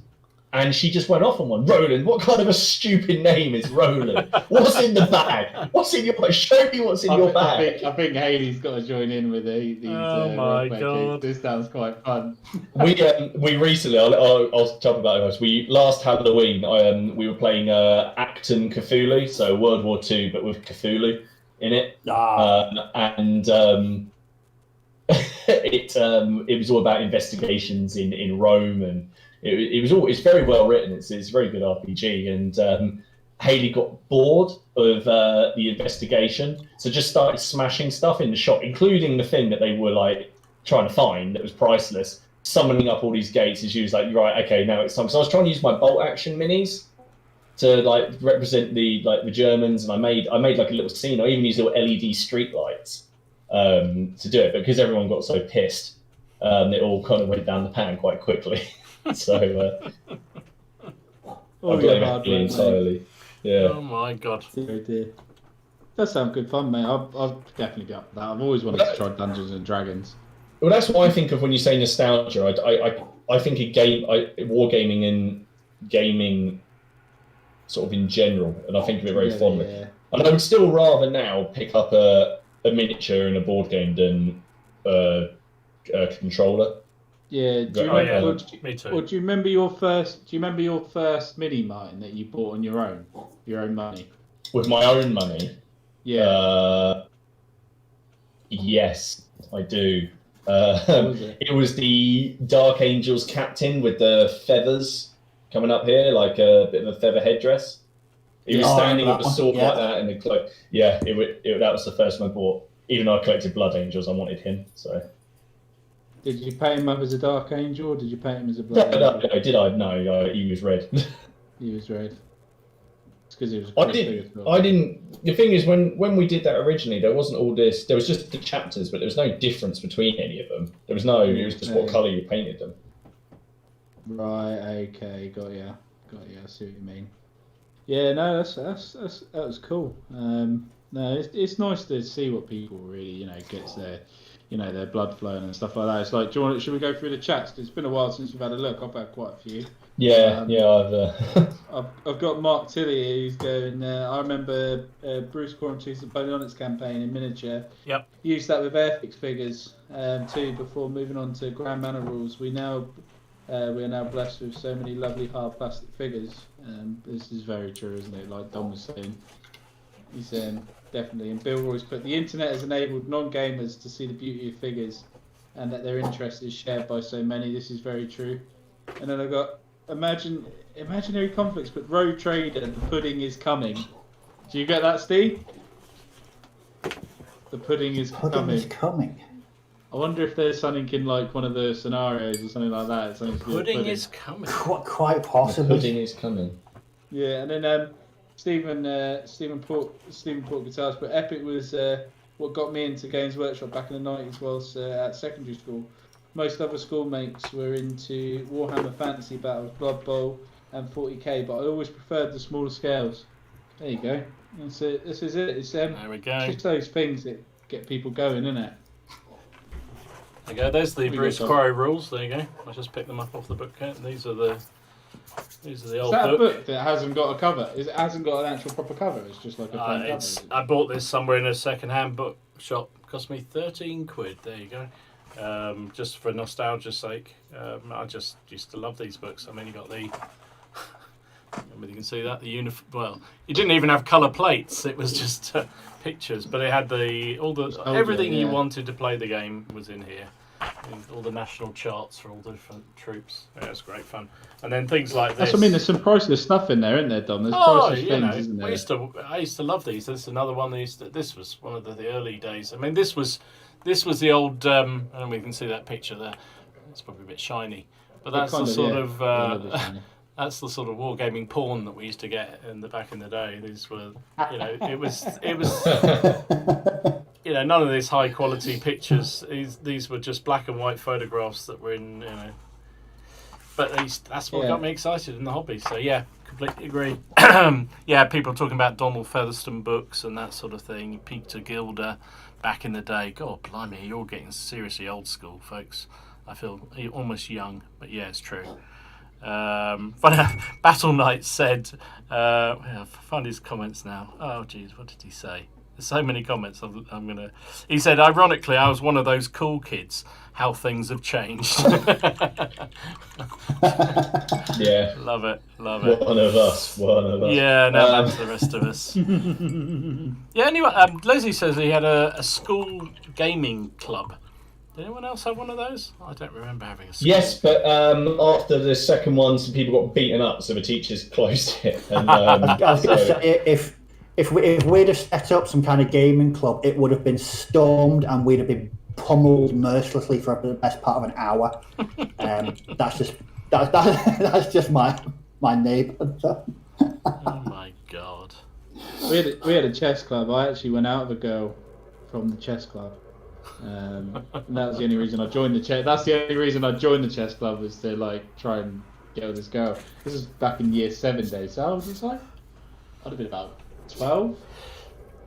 And she just went off on one. Roland, what kind of a stupid name is Roland? What's in the bag? What's in your bag? Show me what's in your bag. I think Haley's got to join in with these. Oh my God. This sounds quite fun. We recently, I'll talk about it. We last Halloween, we were playing Acton Cthulhu, so World War II, but with Cthulhu in it. It was all about investigations in Rome, and it's very well written. It's a very good RPG, and Haley got bored of the investigation, so just started smashing stuff in the shop, including the thing that they were like trying to find that was priceless, summoning up all these gates. And she was like, right, okay, now it's time. So I was trying to use my bolt action minis to like represent the Germans, and I made like a little scene. I even used little LED street lights to do it, but because everyone got so pissed, it all kind of went down the pan quite quickly. So I blame Haley entirely. Yeah. Oh my God. Oh dear. That sounds good fun, mate. I'll definitely be up for that. I've always wanted to try Dungeons and Dragons. Well, that's what I think of when you say nostalgia. I think wargaming and gaming sort of in general, and I think of it very fondly. Yeah. And I would still rather now pick up a miniature and a board game than a controller. Yeah. Me too. Or do you remember your first mini, Martin, that you bought on your own money? With my own money? Yeah. Yes, I do. It was the Dark Angels captain with the feathers coming up here, like a bit of a feather headdress. He was standing with a sword like that and the cloak. Yeah, that was the first one I bought. Even though I collected Blood Angels, I wanted him. So. Did you paint him up as a Dark Angel, or did you paint him as a Blood Angel? No, did I? No, he was red. He was red. It's because he was. I didn't. The thing is, when we did that originally, there wasn't all this. There was just the chapters, but there was no difference between any of them. There was no. It was just what colour you painted them. Right. Okay. Got ya. I see what you mean. Yeah. No. That was cool. No, it's nice to see what people really, gets their blood flowing and stuff like that. It's like, should we go through the chats? 'Cause it's been a while since we've had a look. I've had quite a few. Yeah, I've got Mark Tilley who's going. I remember Bruce Quarantine's Napoleonic campaign in miniature. Yep. Used that with Airfix figures too. Before moving on to Grand Manor rules, we are now blessed with so many lovely hard plastic figures. This is very true, isn't it? Like Dom was saying, he's saying. Definitely, and Bill Roy's put the internet has enabled non-gamers to see the beauty of figures, and that their interest is shared by so many. This is very true. And then I've got imaginary conflicts, but Road Trader, the pudding is coming. Do you get that, Steve? The pudding is coming. I wonder if there's something in like one of the scenarios or something like that. The pudding is coming. Quite possibly. The pudding is coming. Yeah, and then. Stephen Port Guitars, but Epic was what got me into Games Workshop back in the 90s whilst at secondary school. Most other schoolmates were into Warhammer Fantasy Battles, Blood Bowl and 40k, but I always preferred the smaller scales. There you go. That's it. This is it. It's there we go. Just those things that get people going, isn't it? There you go. There's the Bruce Quarry rules. There you go. I just picked them up off the book. These are the old a book that hasn't got a cover? It hasn't got an actual proper cover. It's just like a plain cover. I bought this somewhere in a second-hand book shop. Cost me £13. There you go. Just for nostalgia's sake. I just used to love these books. I mean, you got the. You can see that well, you didn't even have colour plates. It was just pictures, but it had everything you wanted to play the game was in here. All the national charts for all the different troops. Yeah, it's great fun. And then things like this. That's what I mean. There's some priceless stuff in there, isn't there, Dom? There's priceless things, isn't there? I used to love these. There's another one. This was one of the early days. I mean, this was the old. And we can see that picture there. It's probably a bit shiny, but that's the sort of. That's the sort of wargaming porn that we used to get back in the day. These were, it was. None of these high quality pictures. These were just black and white photographs that were in, But that's what got me excited in the hobby. So yeah, completely agree. Yeah, people talking about Donald Featherstone books and that sort of thing. Peter Gilder, back in the day. God, blimey, you're getting seriously old school, folks. I feel almost young, but yeah, it's true. Battle Knight said, I find his comments now. Oh, geez, what did he say? There's so many comments. He said, ironically, I was one of those cool kids. How things have changed. Yeah. Love it. One of us. Yeah, now back to the rest of us. Yeah, anyway, Leslie says he had a school gaming club. Did anyone else have one of those? I don't remember having a school. Yes, but after the second one, some people got beaten up, so the teachers closed it. And, I was going to say, if we'd have set up some kind of gaming club, it would have been stormed and we'd have been pummeled mercilessly for the best part of an hour. That's just my neighbour. Oh my god. We had a chess club. I actually went out with a girl from the chess club. And that was the only reason I joined the chess. That's the only reason I joined the chess club, was to like try and get with this girl. This was back in year 7 days. So I was just like, I'd have been about 12,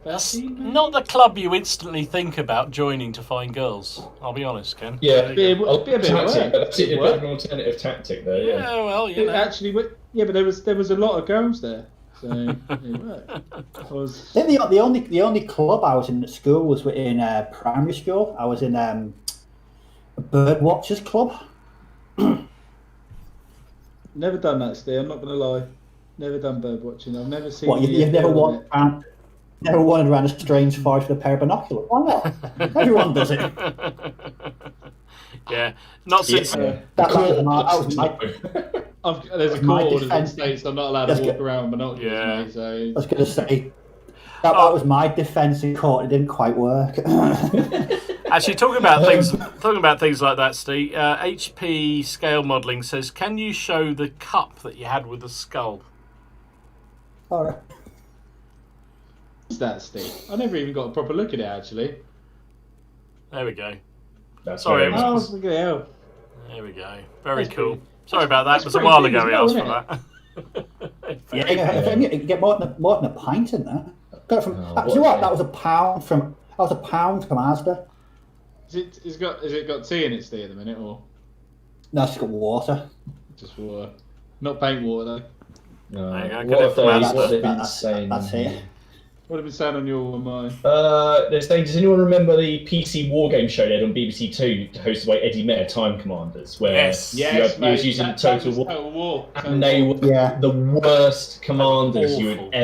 13. Maybe? Not the club you instantly think about joining to find girls. I'll be honest, Ken. Yeah, Be a bit of tactic, work. but that's it. An alternative tactic, though. Yeah. Yeah, well, you It know. actually, yeah, but there was a lot of girls there, so it worked. I was. I think the only club I was in at school was in primary school. I was in a bird watchers club. Never done that, Steve. I'm not gonna lie. Never done bird watching. I've never seen. What, you've never wandered around a strange forest with a pair of binoculars? Why not? Everyone does it. Yeah, not since. Yeah. That was my There's a my court order that defense- states I'm not allowed to walk around with binoculars. Yeah. Mate, so I was going to say that was my defence in court. It didn't quite work. Actually, talking about things like that, Steve. HP Scale Modelling says, "Can you show the cup that you had with the skull?" All right. what's that, Steve? I never even got a proper look at it actually. There we go. That's Sorry, very it Oh, nice. look at hell. There we go. Very That's cool. pretty- Sorry about that. It was a pretty while big ago as he well, asked isn't for that. Yeah, you can get more than a pint in there. Got it from. Oh, Actually, what what? a That was a pound from. That was a pound from Asda. Has it got tea in it, Steve, at the minute, or No, it's got water. just water? Not paint water though. No. There you go, What get it have from they, Asda. what have they been That's saying? it. What have been saying on your mine? They're saying, does anyone remember the PC Wargame show they had on BBC Two, hosted by Eddie Mehta, Time Commanders, where Yes. he was using Total War, War. and they were the worst commanders you Awful. would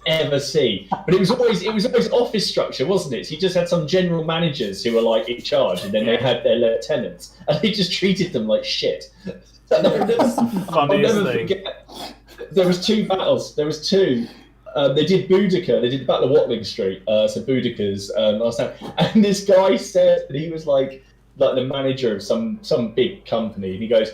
ever see. But it was always office structure, wasn't it? So you just had some general managers who were like in charge, and then they had their lieutenants, and they just treated them like shit. I'll Funniest never thing. forget. There was 2 battles. There was 2. They did Boudica. They did the Battle of Watling Street. So Boudicca's last time. And this guy said that he was like the manager of some big company. And he goes,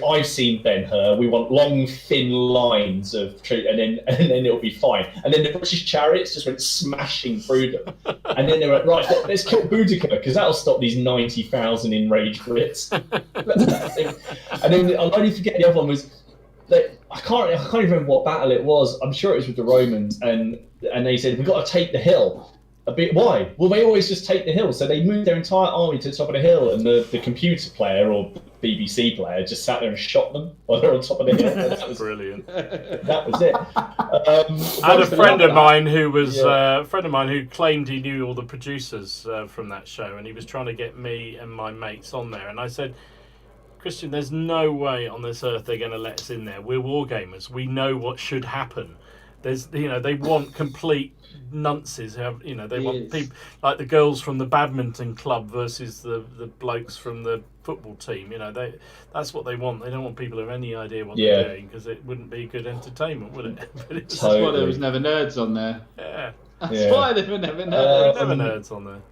I've seen Ben-Hur. We want long, thin lines of troops, and then it'll be fine. And then the British chariots just went smashing through them. And then they were like, right, let's kill Boudica because that'll stop these 90,000 enraged Brits. And then I'll only forget the other one was. I can't even remember what battle it was. I'm sure it was with the Romans, and they said we've got to take the hill. A bit. Why? Well, they always just take the hill. So they moved their entire army to the top of the hill, and the computer player or BBC player just sat there and shot them while they're on top of the hill. And that was Brilliant. That was it. I had a friend of mine who was who claimed he knew all the producers from that show, and he was trying to get me and my mates on there, and I said, Christian, there's no way on this earth they're going to let us in there. We're wargamers. We know what should happen. They want complete nunces. They want people like the girls from the badminton club versus the blokes from the football team. That's what they want. They don't want people who have any idea what they're doing, because it wouldn't be good entertainment, would it? That's why there was never nerds on there. Yeah. That's why there were never nerds. Never nerds on there.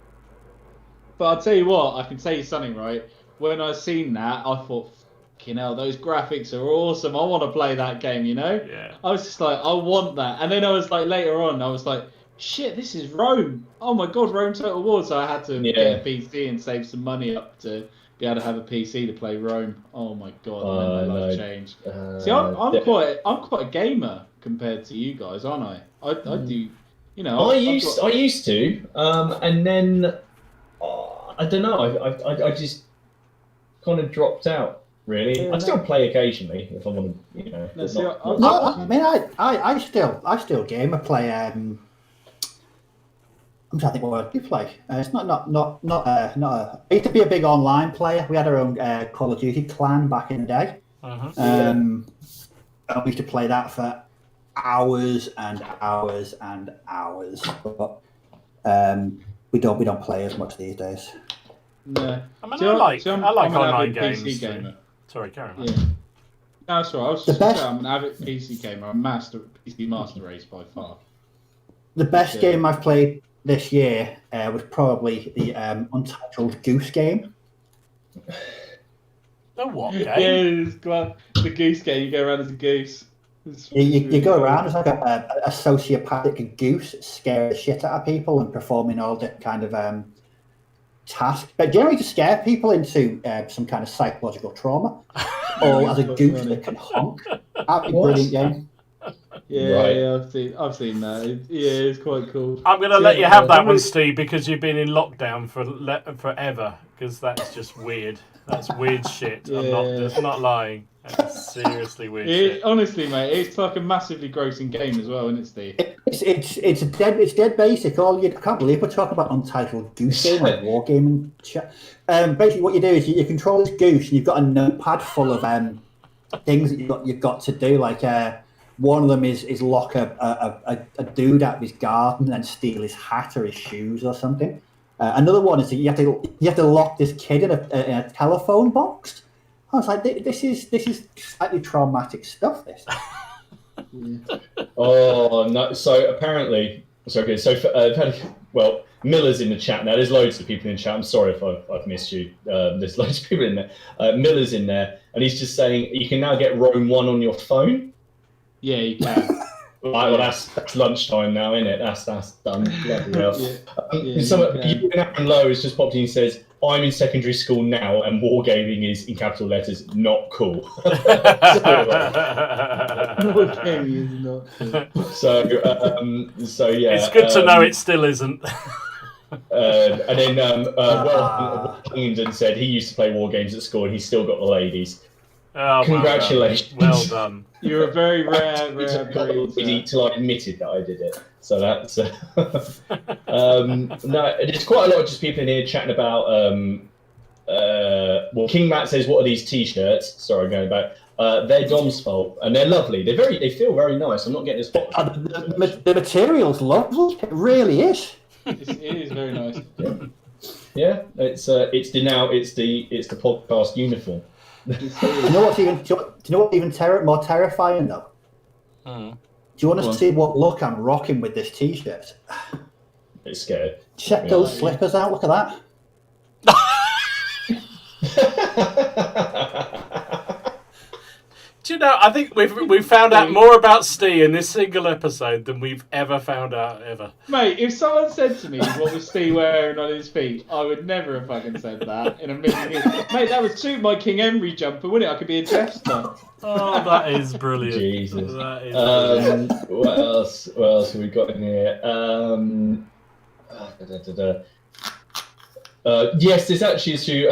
But I'll tell you what, I can tell you something, right? When I seen that, I thought, fucking hell, those graphics are awesome. I want to play that game, Yeah. I was just like, I want that. And then I was like, later on, I was like, shit, this is Rome. Oh my god, Rome Total War. So I had to get a PC and save some money up to be able to have a PC to play Rome. Oh my god, and then my life changed. See, I'm quite a gamer compared to you guys, aren't I? I do, I used to, and then I don't know. I just kind of dropped out. really. Yeah, I still play occasionally if I want to, you know. No, see, I mean, I still game. I play. I'm trying to think what I do play. It's not a. I used to be a big online player. We had our own Call of Duty clan back in the day. And we used to play that for hours and hours and hours. But we don't play as much these days. No. I mean, See, I like I'm online an avid games. PC gamer. Sorry, Karen. Yeah. No, that's all right. I was just going to say, I'm an avid PC gamer. I'm PC master race by far. The best game I've played this year was probably the Untitled Goose game. The what game? Yeah, it's quite, the goose game. You go around as a goose. You go around as like a sociopathic goose, scaring the shit out of people and performing all different kind of tasks, but generally to scare people into some kind of psychological trauma, or as a goose that can honk. Absolutely brilliant game. Yeah, Right. yeah, I've seen that. It's quite cool. I'm going to let you have that one, Steve, because you've been in lockdown forever. Because that's just weird. That's weird shit. Yeah. I'm just not lying. That's seriously weird shit. Honestly, mate, it's like a massively grossing game as well, isn't it, Steve? It's dead basic. I can't believe we're talking about Untitled Goose Game, like Wargaming. Basically, what you do is you control this goose, and you've got a notepad full of things that you've got to do. Like one of them is lock a dude out of his garden and then steal his hat or his shoes or something. Another one is that you have to lock this kid in a telephone box. I was like, this is slightly traumatic stuff. This. Oh no! So apparently, Miller's in the chat now. There's loads of people in the chat. I'm sorry if I've missed you. There's loads of people in there. Miller's in there, and he's just saying you can now get Rome 1 on your phone. Yeah, you can. Well, that's lunchtime now, isn't it? That's done. Bloody hell. Aaron Lowe has just popped in and says, "I'm in secondary school now, and wargaming is in capital letters not cool." Wargaming is not cool. So yeah. It's good to know it still isn't. And then Wellington said he used to play war games at school and he's still got the ladies. Oh, Congratulations. Well done. You're a very rare breed till I admitted that I did it. So that's no. There's quite a lot of just people in here chatting about. King Matt says, "What are these T-shirts?" Sorry, I'm going back. They're Dom's fault, and they're lovely. They feel very nice. I'm not getting this. The material's lovely. It really is. It is very nice. Yeah, it's the podcast uniform. Do you know what's even more terrifying though? Do you want to see what look I'm rocking with this T-shirt? It's scared. Check those slippers out. Look at that. Do you know? I think we've found out more about Steve in this single episode than we've ever found out ever. Mate, if someone said to me what was Steve wearing on his feet, I would never have fucking said that in a million years. Mate, that would suit my King Henry jumper, wouldn't it? I could be a jester. Oh, that is brilliant. Jesus. That is brilliant. What else have we got in here? Yes, this actually is to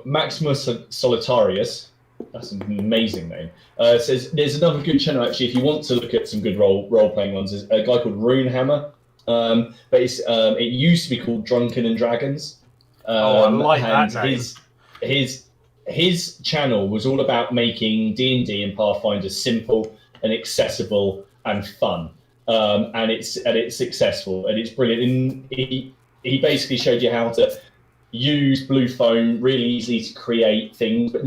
Maximus Solitarius. That's an amazing name. Says there's another good channel actually if you want to look at some good role playing ones. There's a guy called Runehammer, but it used to be called Drunken and Dragons. I like that name. His channel was all about making D&D and Pathfinder simple and accessible and fun, and it's successful and it's brilliant. And he basically showed you how to use blue foam really easily to create things, but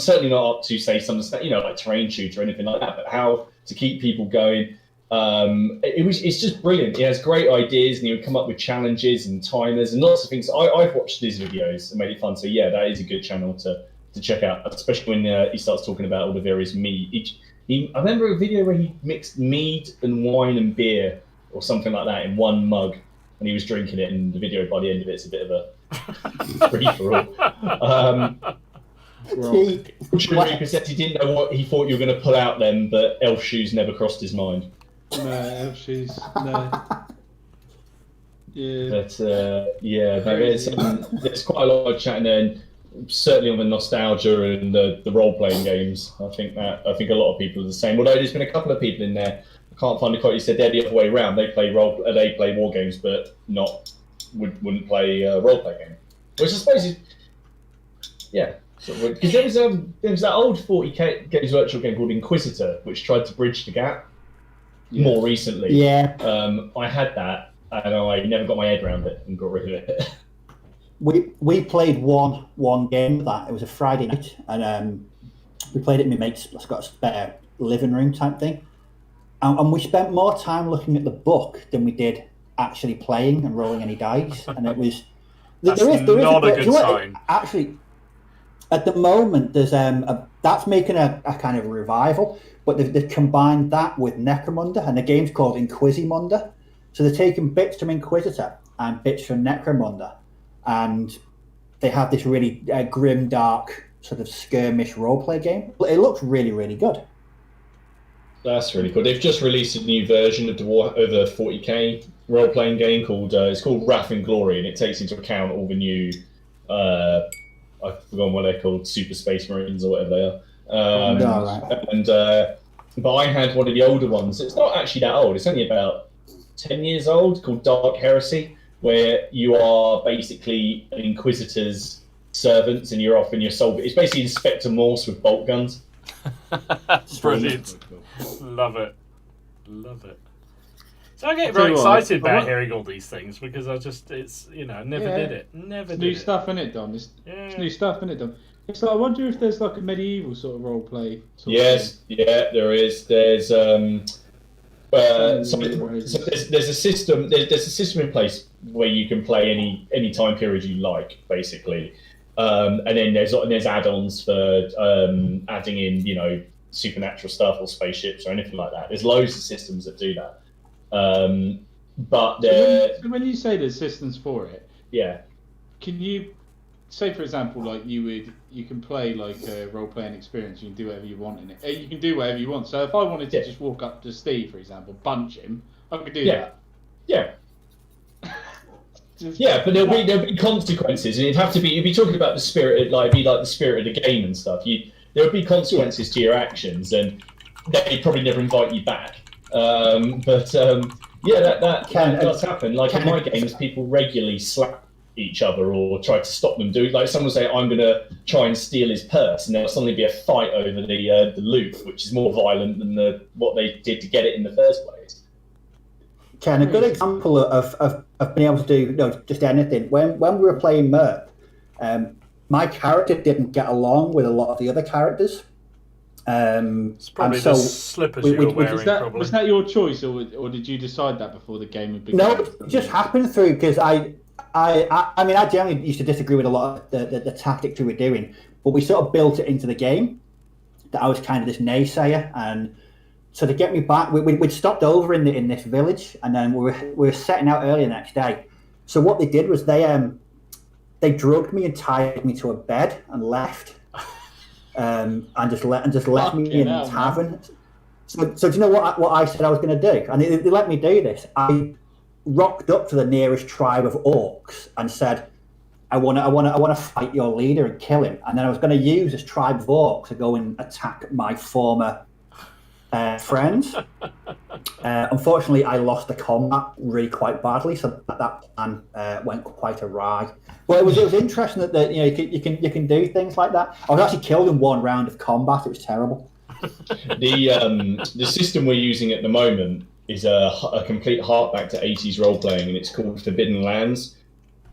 certainly not up to say some like terrain shoot or anything like that, but how to keep people going. It's just brilliant. He has great ideas and he would come up with challenges and timers and lots of things. I've watched his videos and made it fun. So yeah, that is a good channel to check out, especially when he starts talking about all the various mead. I remember a video where he mixed mead and wine and beer or something like that in one mug. And he was drinking it, and the video by the end of it's a bit of a free-for-all. Reaper said he didn't know what he thought you were going to pull out then, but elf shoes never crossed his mind. No, elf shoes, no. Yeah. But there's quite a lot of chatting there. And certainly on the nostalgia and the role playing games. I think a lot of people are the same. Although there's been a couple of people in there. I can't find a quote. You said they're the other way around. They play war games, but wouldn't play a role play game. Which I suppose is because there was that old 40K Games Virtual game called Inquisitor, which tried to bridge the gap. Yes. More recently, I had that, and I never got my head around it and got rid of it. We played one game of that. It was a Friday night, and we played it in my mate's got a spare living room type thing, and we spent more time looking at the book than we did actually playing and rolling any dice. And it was that's not a good sign. Actually, at the moment, there's that's making a kind of revival, but they've combined that with Necromunda, and the game's called Inquisimunda. So they're taking bits from Inquisitor and bits from Necromunda. And they have this really grim, dark sort of skirmish roleplay game. It looks really, really good. That's really cool. They've just released a new version of the 40K role-playing game called it's called Wrath and Glory, and it takes into account all the new I've forgotten what they're called, Super Space Marines or whatever they are. And but I had one of the older ones. It's not actually that old. It's only about 10 years old, called Dark Heresy, where you are basically an Inquisitor's servants and you're off and you're solving. It's basically Inspector Morse with bolt guns. Brilliant. Love it. So I get very excited about hearing all these things because it's never did it. Never did new stuff in it, Don. It's new stuff in it, Don. So I wonder if there's like a medieval sort of role play. Yes, there is. There's there's a system. There's a system in place where you can play any time period you like, basically. And then there's add-ons for adding in supernatural stuff or spaceships or anything like that. There's loads of systems that do that. But so when you say there's systems for it, yeah, can you say, for example, like you can play like a role-playing experience, you can do whatever you want in it. You can do whatever you want. So if I wanted to just walk up to Steve, for example, punch him, I could do that. Yeah. But there'll be consequences, and you'd be talking about the spirit, it'd be like the spirit of the game and stuff. There would be consequences to your actions, and they'd probably never invite you back. That does happen. Like in my games, people regularly slap each other or try to stop them doing. Like someone will say, "I'm going to try and steal his purse," and there'll suddenly be a fight over the loot, which is more violent than what they did to get it in the first place. Ken, a good example of being able to do just anything. When we were playing Merp, my character didn't get along with a lot of the other characters. It's probably the slippers you were wearing. Was that your choice, or did you decide that before the game had begun? No, it just happened through because I generally used to disagree with a lot of the tactics we were doing, but we sort of built it into the game that I was kind of this naysayer, and so to get me back, we'd stopped over in this village, and then we were setting out early the next day. So what they did was they drugged me and tied me to a bed and left. And just left me in the tavern. So do you know what I said I was going to do? And they let me do this. I rocked up to the nearest tribe of orcs and said, I want to fight your leader and kill him. And then I was going to use this tribe of orcs to go and attack my former friends. Unfortunately, I lost the combat really quite badly, so that plan went quite awry. Well, it was interesting that you can do things like that. I was actually killed in one round of combat. It was terrible. The system we're using at the moment is a complete harkback to 80s role playing, and it's called Forbidden Lands.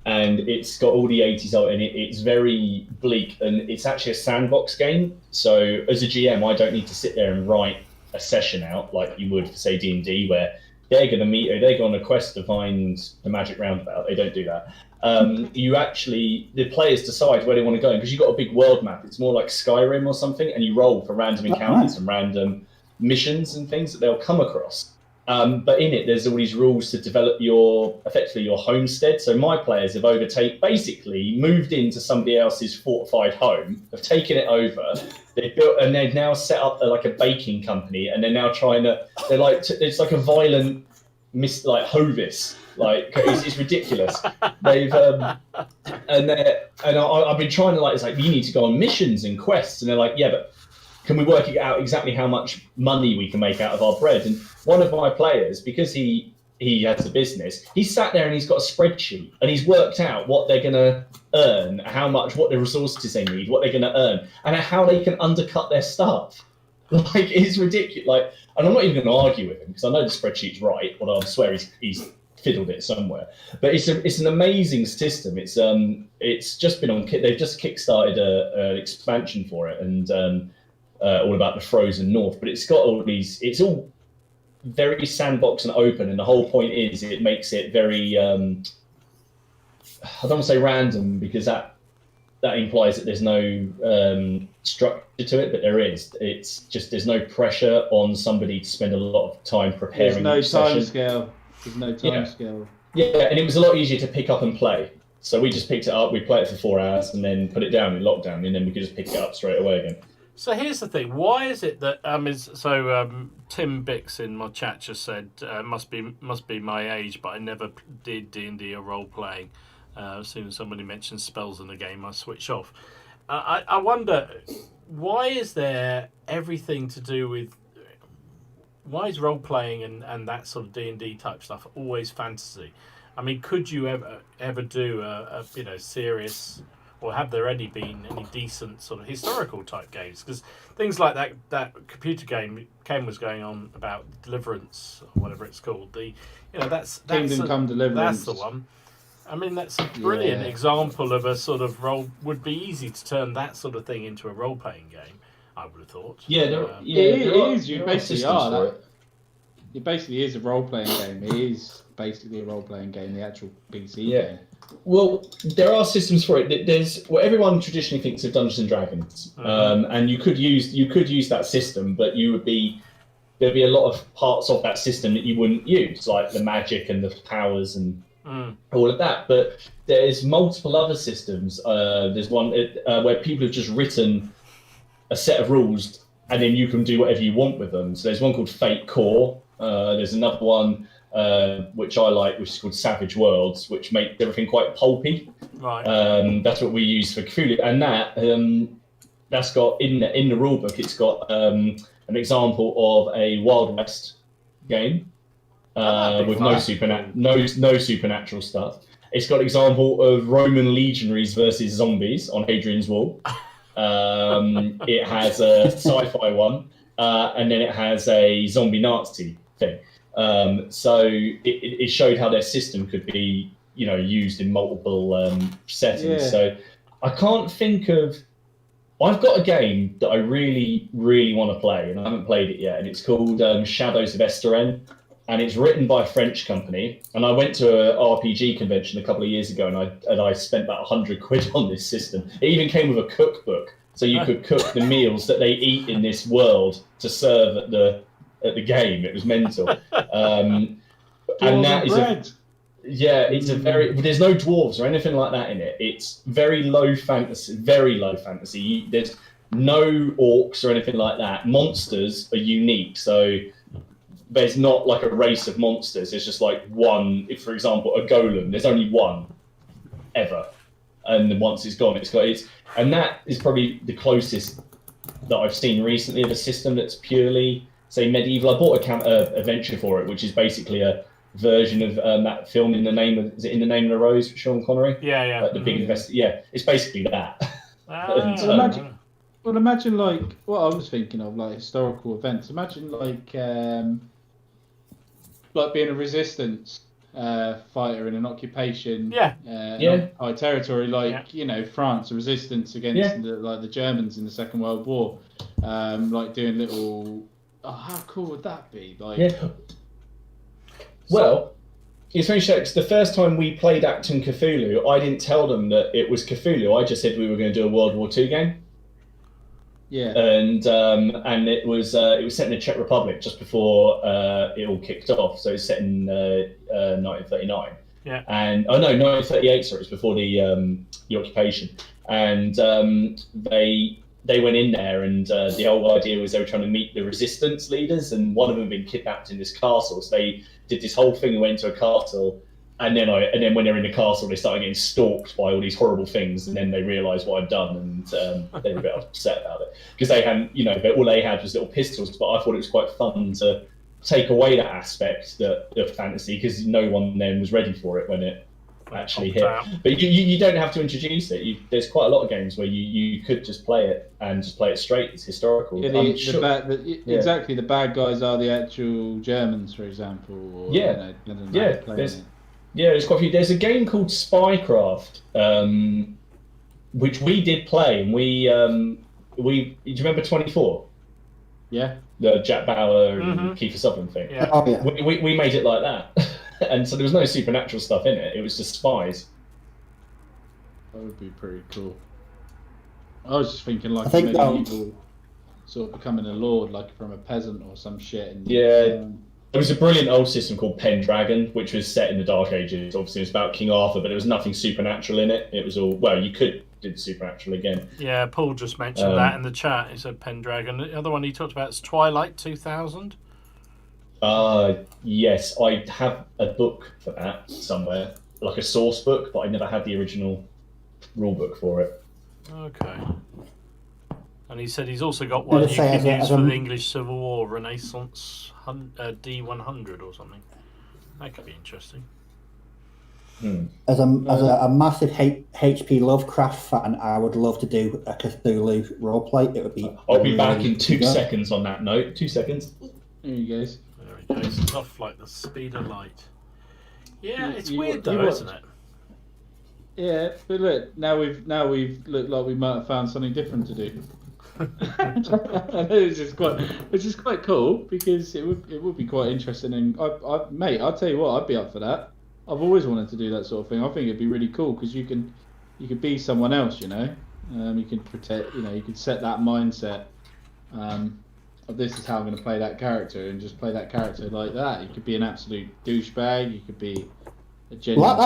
And it's got all the 80s out in it. It's very bleak, and it's actually a sandbox game. So as a GM, I don't need to sit there and write a session out like you would for, say, D&D, where they're going to meet, or they go on a quest to find the magic roundabout. They don't do that. The players decide where they want to go, because you've got a big world map. It's more like Skyrim or something, and you roll for random encounters and random missions and things that they'll come across. But in it, there's all these rules to develop effectively your homestead. So my players have basically moved into somebody else's fortified home, have taken it over, they've built, and they've now set up like a baking company, and they're now it's like a violent like Hovis. Like it's ridiculous. They've and I've been trying to it's like you need to go on missions and quests, and they're like, yeah, but can we work it out exactly how much money we can make out of our bread? And one of my players, because he has a business, he's sat there and he's got a spreadsheet and he's worked out what they're going to earn, what the resources they need, what they're going to earn, and how they can undercut their stuff. Like, it's ridiculous. Like, and I'm not even going to argue with him because I know the spreadsheet's right, although I swear he's fiddled it somewhere. But it's an amazing system. It's just been on. They've just kickstarted an expansion for it, and all about the frozen north. But it's got all these. It's all very sandbox and open, and the whole point is it makes it very. I don't want to say random because that implies that there's no structure to it, but there is. It's just there's no pressure on somebody to spend a lot of time preparing. There's no time scale. There's no time scale. Yeah, and it was a lot easier to pick up and play. So we just picked it up, we played it for 4 hours, and then put it down in lockdown, and then we could just pick it up straight away again. So here's the thing: why is it that Tim Bix in my chat just said must be my age, but I never did D&D or role playing. As soon as somebody mentions spells in the game, I switch off. I wonder, why is there everything to do with... Why is role-playing and that sort of D&D type stuff always fantasy? I mean, could you ever do a serious... Or have there any been any decent sort of historical type games? Because things like that computer game Ken was going on about Deliverance, or whatever it's called. That's Kingdom Come Deliverance. That's the one. I mean, that's a brilliant example of a sort of role. Would be easy to turn that sort of thing into a role-playing game, I would have thought. It is. You basically are. It basically is a role-playing game. It is basically a role-playing game, the actual PC game. Well, there are systems for it. There's what everyone traditionally thinks of Dungeons and Dragons, and you could use that system, but there'd be a lot of parts of that system that you wouldn't use, like the magic and the powers and all of that. But there's multiple other systems. There's one where people have just written a set of rules, and then you can do whatever you want with them. So there's one called Fate Core. There's another one which I like, which is called Savage Worlds, which make everything quite pulpy. Right. That's what we use for Cthulhu, and that's got in the rulebook. It's got an example of a Wild West game with no supernatural stuff. It's got an example of Roman legionaries versus zombies on Hadrian's Wall. It has a sci-fi one, and then it has a zombie Nazi thing. So it showed how their system could be, used in multiple settings. Yeah. So I can't think of. I've got a game that I really, really want to play, and I haven't played it yet. And it's called Shadows of Esteren, and it's written by a French company. And I went to an RPG convention a couple of years ago, and I spent about £100 on this system. It even came with a cookbook, so you could cook the meals that they eat in this world to serve at the game. It was mental. And that is it's a very. There's no dwarves or anything like that in it. It's very low fantasy. There's no orcs or anything like that. Monsters are unique, so there's not like a race of monsters. It's just like one. If, for example, a golem, there's only one ever, and then once it's gone, and that is probably the closest that I've seen recently of a system that's purely, say, medieval. I bought a venture for it, which is basically a version of that film In the Name of the Rose with Sean Connery. Yeah. Like the big investor. Yeah, it's basically that. Imagine like what I was thinking of, like historical events. Imagine like being a resistance fighter in an occupation, high territory, like France, resistance against the Germans in the Second World War, like doing little. Oh, how cool would that be? Well, it's very strange. The first time we played Acton Cthulhu, I didn't tell them that it was Cthulhu. I just said we were going to do a World War II game. Yeah. And it was set in the Czech Republic just before it all kicked off. So it's set in 1939. Yeah. And 1938. Sorry, it was before the occupation. And they went in there, and the whole idea was they were trying to meet the resistance leaders, and one of them had been kidnapped in this castle. So they did this whole thing and went to a castle, and then when they're in the castle, they started getting stalked by all these horrible things, and then they realised what I'd done, and they were a bit upset about it because they hadn't, all they had was little pistols. But I thought it was quite fun to take away that aspect of fantasy, because no one then was ready for it when it actually hit. But you don't have to introduce it. There's quite a lot of games where you could just play it and just play it straight. It's historical. Yeah, exactly. The bad guys are the actual Germans, for example. Or, there's quite a few. There's a game called Spycraft, which we did play, and we do you remember 24? Yeah. The Jack Bauer and Kiefer Sutherland thing. Yeah. Oh, yeah. We made it like that. And so there was no supernatural stuff in it. It was just spies. That would be pretty cool. I was just thinking like medieval sort of becoming a lord, like from a peasant or some shit. And, there was a brilliant old system called Pendragon, which was set in the Dark Ages. Obviously, it was about King Arthur, but there was nothing supernatural in it. It was all, well, you could do the supernatural again. Yeah, Paul just mentioned that in the chat. He said Pendragon. The other one he talked about is Twilight 2000. Yes, I have a book for that somewhere, like a source book, but I never had the original rule book for it. Okay. And he said he's also got one you can use for the English Civil War, Renaissance D100 or something. That could be interesting. As a massive H.P. Lovecraft fan, I would love to do a Cthulhu roleplay. It would be. I'll be back in 2 seconds on that note. 2 seconds. There you go. There he goes. Off like the speed of light. Yeah, it's weird though, isn't it? Yeah, but look, now we've looked like we might have found something different to do. Which is quite cool, because it would be quite interesting, and mate, I'll tell you what, I'd be up for that. I've always wanted to do that sort of thing. I think it'd be really cool, because you could be someone else, you can protect, you could set that mindset of this is how I'm going to play that character, and just play that character like that. You could be an absolute douchebag, you could be a genuine. Well,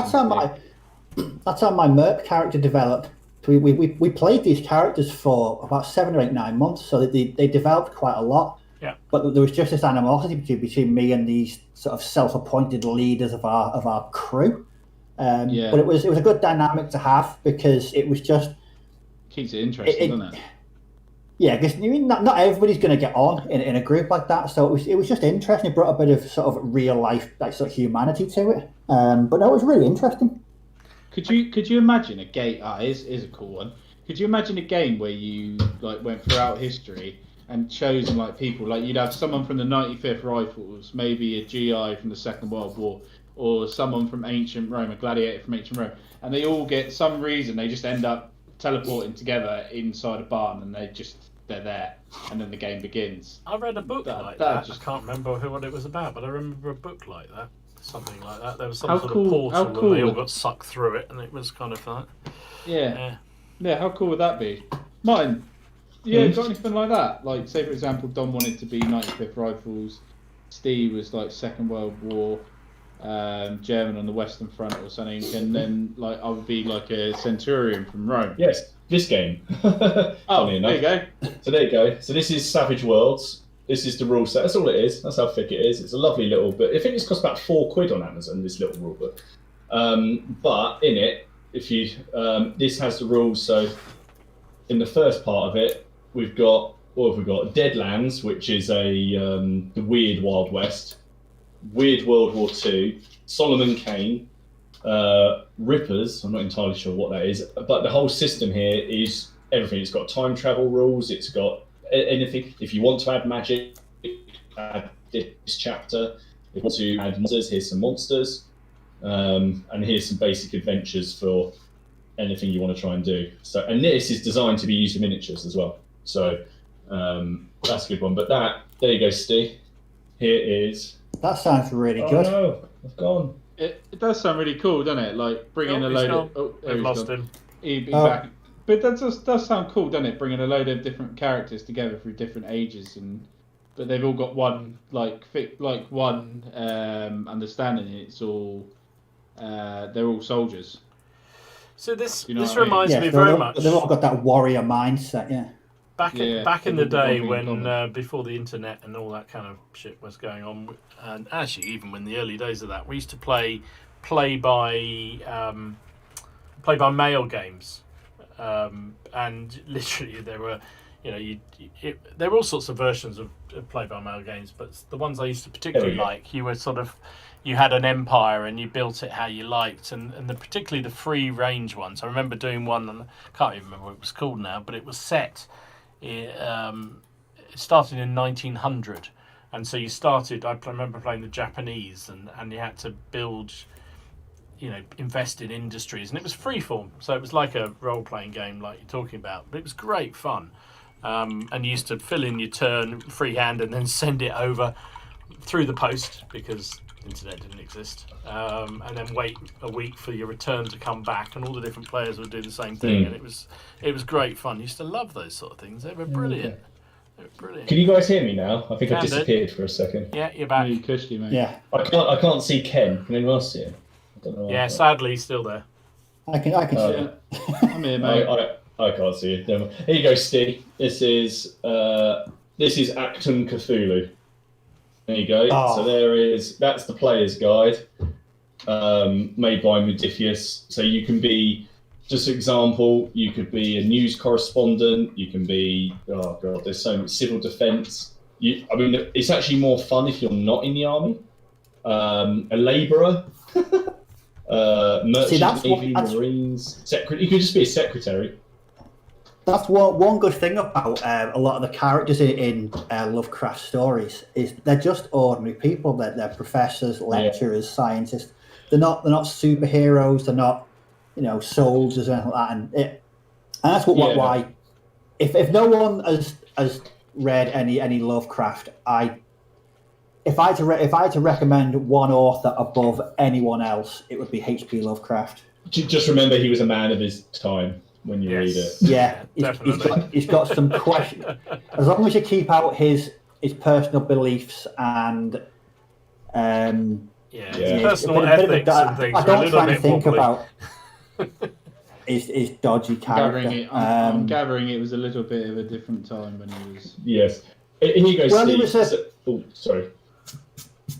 that's how my Merc character developed. We played these characters for about 7 or 8, 9 months, so they developed quite a lot. Yeah. But there was just this animosity between me and these sort of self-appointed leaders of our crew. But it was a good dynamic to have, because it was just keeps it interesting, doesn't it? Yeah, because not everybody's going to get on in a group like that, so it was just interesting. It brought a bit of sort of real life, like sort of humanity to it. But no, it was really interesting. Could you imagine a game? Is a cool one. Could you imagine a game where you like went throughout history and chosen like people, like you'd have someone from the 95th Rifles, maybe a GI from the Second World War, or someone from ancient Rome, a gladiator from ancient Rome, and they all get some reason they just end up teleporting together inside a barn, and they're there, and then the game begins. I read a book like that. I just can't remember what it was about, but I remember a book like that. Something like that. There was some sort of portal, and they all got sucked through it, and it was kind of fun. Yeah. How cool would that be? Martin, got anything like that? Like, say for example, Don wanted to be 95th Rifles, Steve was like Second World War, German on the Western Front or something, and then like I would be like a Centurion from Rome. Yes, this game. There you go. So there you go. So this is Savage Worlds. This is the rule set. That's all it is. That's how thick it is. It's a lovely little book. I think it's cost about £4 on Amazon, this little rule book. But in it, if you this has the rules. So in the first part of it, we've got Deadlands, which is the weird Wild West, weird World War II, Solomon Kane, Rippers. I'm not entirely sure what that is, but the whole system here is everything. It's got time travel rules. It's got anything. If you want to add magic, add this chapter. If you want to add monsters, here's some monsters, and here's some basic adventures for anything you want to try and do. So, and this is designed to be used in miniatures as well. So that's a good one. But there you go, Steve. Here is. That sounds really good. Oh no, I've gone. It does sound really cool, doesn't it? Like bringing a load of. Oh, we've lost him. He'll be back. But that does sound cool, doesn't it? Bringing a load of different characters together through different ages, but they've all got one understanding. It's all they're all soldiers. So this You know this what I mean? reminds me very much. They've all got that warrior mindset, yeah. back Yeah, back in the people day want when common. before the internet and all that kind of shit was going on, and actually even when the early days of that, we used to play play by mail games, and literally there were, there were all sorts of versions of play by mail games, but the ones I used to particularly like, you were sort of, you had an empire and you built it how you liked, and particularly the free range ones. I remember doing one, and I can't even remember what it was called now, but it was set. It started in 1900, and so you started. I remember playing the Japanese, and you had to build, invest in industries, and it was freeform, so it was like a role-playing game, like you're talking about. But it was great fun, and you used to fill in your turn freehand and then send it over through the post because the internet didn't exist, and then wait a week for your return to come back, and all the different players would do the same thing, and it was great fun. I used to love those sort of things. They were brilliant. Okay. They were brilliant. Can you guys hear me now? I think I Can do. disappeared for a second. Yeah, you're back. You cushy, mate. Yeah, I can't see Ken. Can anyone else see him? I don't know. Yeah, sadly, he's still there. I can see it. I'm here, mate. I can't see it. Here you go, Steve. This is Acton Cthulhu. There you go. Oh. So that's the player's guide, made by Modifius. So you can be, just an example, you could be a news correspondent. You can be, oh god, there's so much, civil defence. It's actually more fun if you're not in the army. A labourer, merchant navy, marines, secretary. You could just be a secretary. That's one good thing about a lot of the characters in Lovecraft stories is they're just ordinary people. They're professors, lecturers, scientists. They're not superheroes. They're not soldiers or anything like that. And that's why if no one has read any Lovecraft, if I had to recommend one author above anyone else, it would be H.P. Lovecraft. Just remember, he was a man of his time. When you read it, yeah, he's got some questions. As long as you keep out his personal beliefs and personal ethics and things. I don't try to and think wobbly. about his dodgy character. I'm gathering it was a little bit of a different time when he was. Yes, here you go. Well, Steve. Oh, sorry.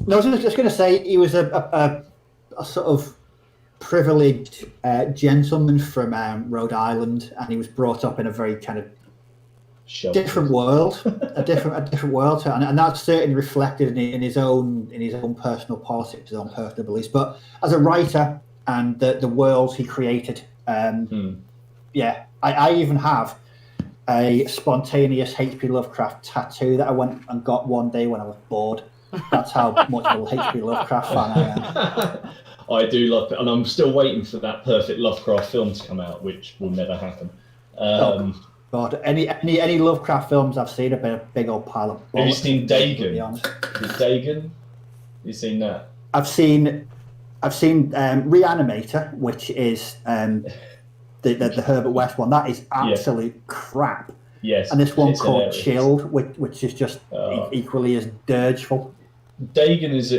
No, I was just going to say he was a sort of privileged gentleman from Rhode Island, and he was brought up in a very kind of different world, a different world, and that's certainly reflected in his own personal politics, his own personal beliefs. But as a writer and the world he created, I even have a spontaneous H.P. Lovecraft tattoo that I went and got one day when I was bored. That's how much of a H.P. Lovecraft fan I am. I do love it, and I'm still waiting for that perfect Lovecraft film to come out, which will never happen. God, any Lovecraft films I've seen have been a big old pile of. Have you seen Dagon? Have you seen that? I've seen Reanimator, which is the Herbert West one. That is absolute crap. Yes. And this one called hilarious. Chilled, which is just equally as dirgeful. Dagon is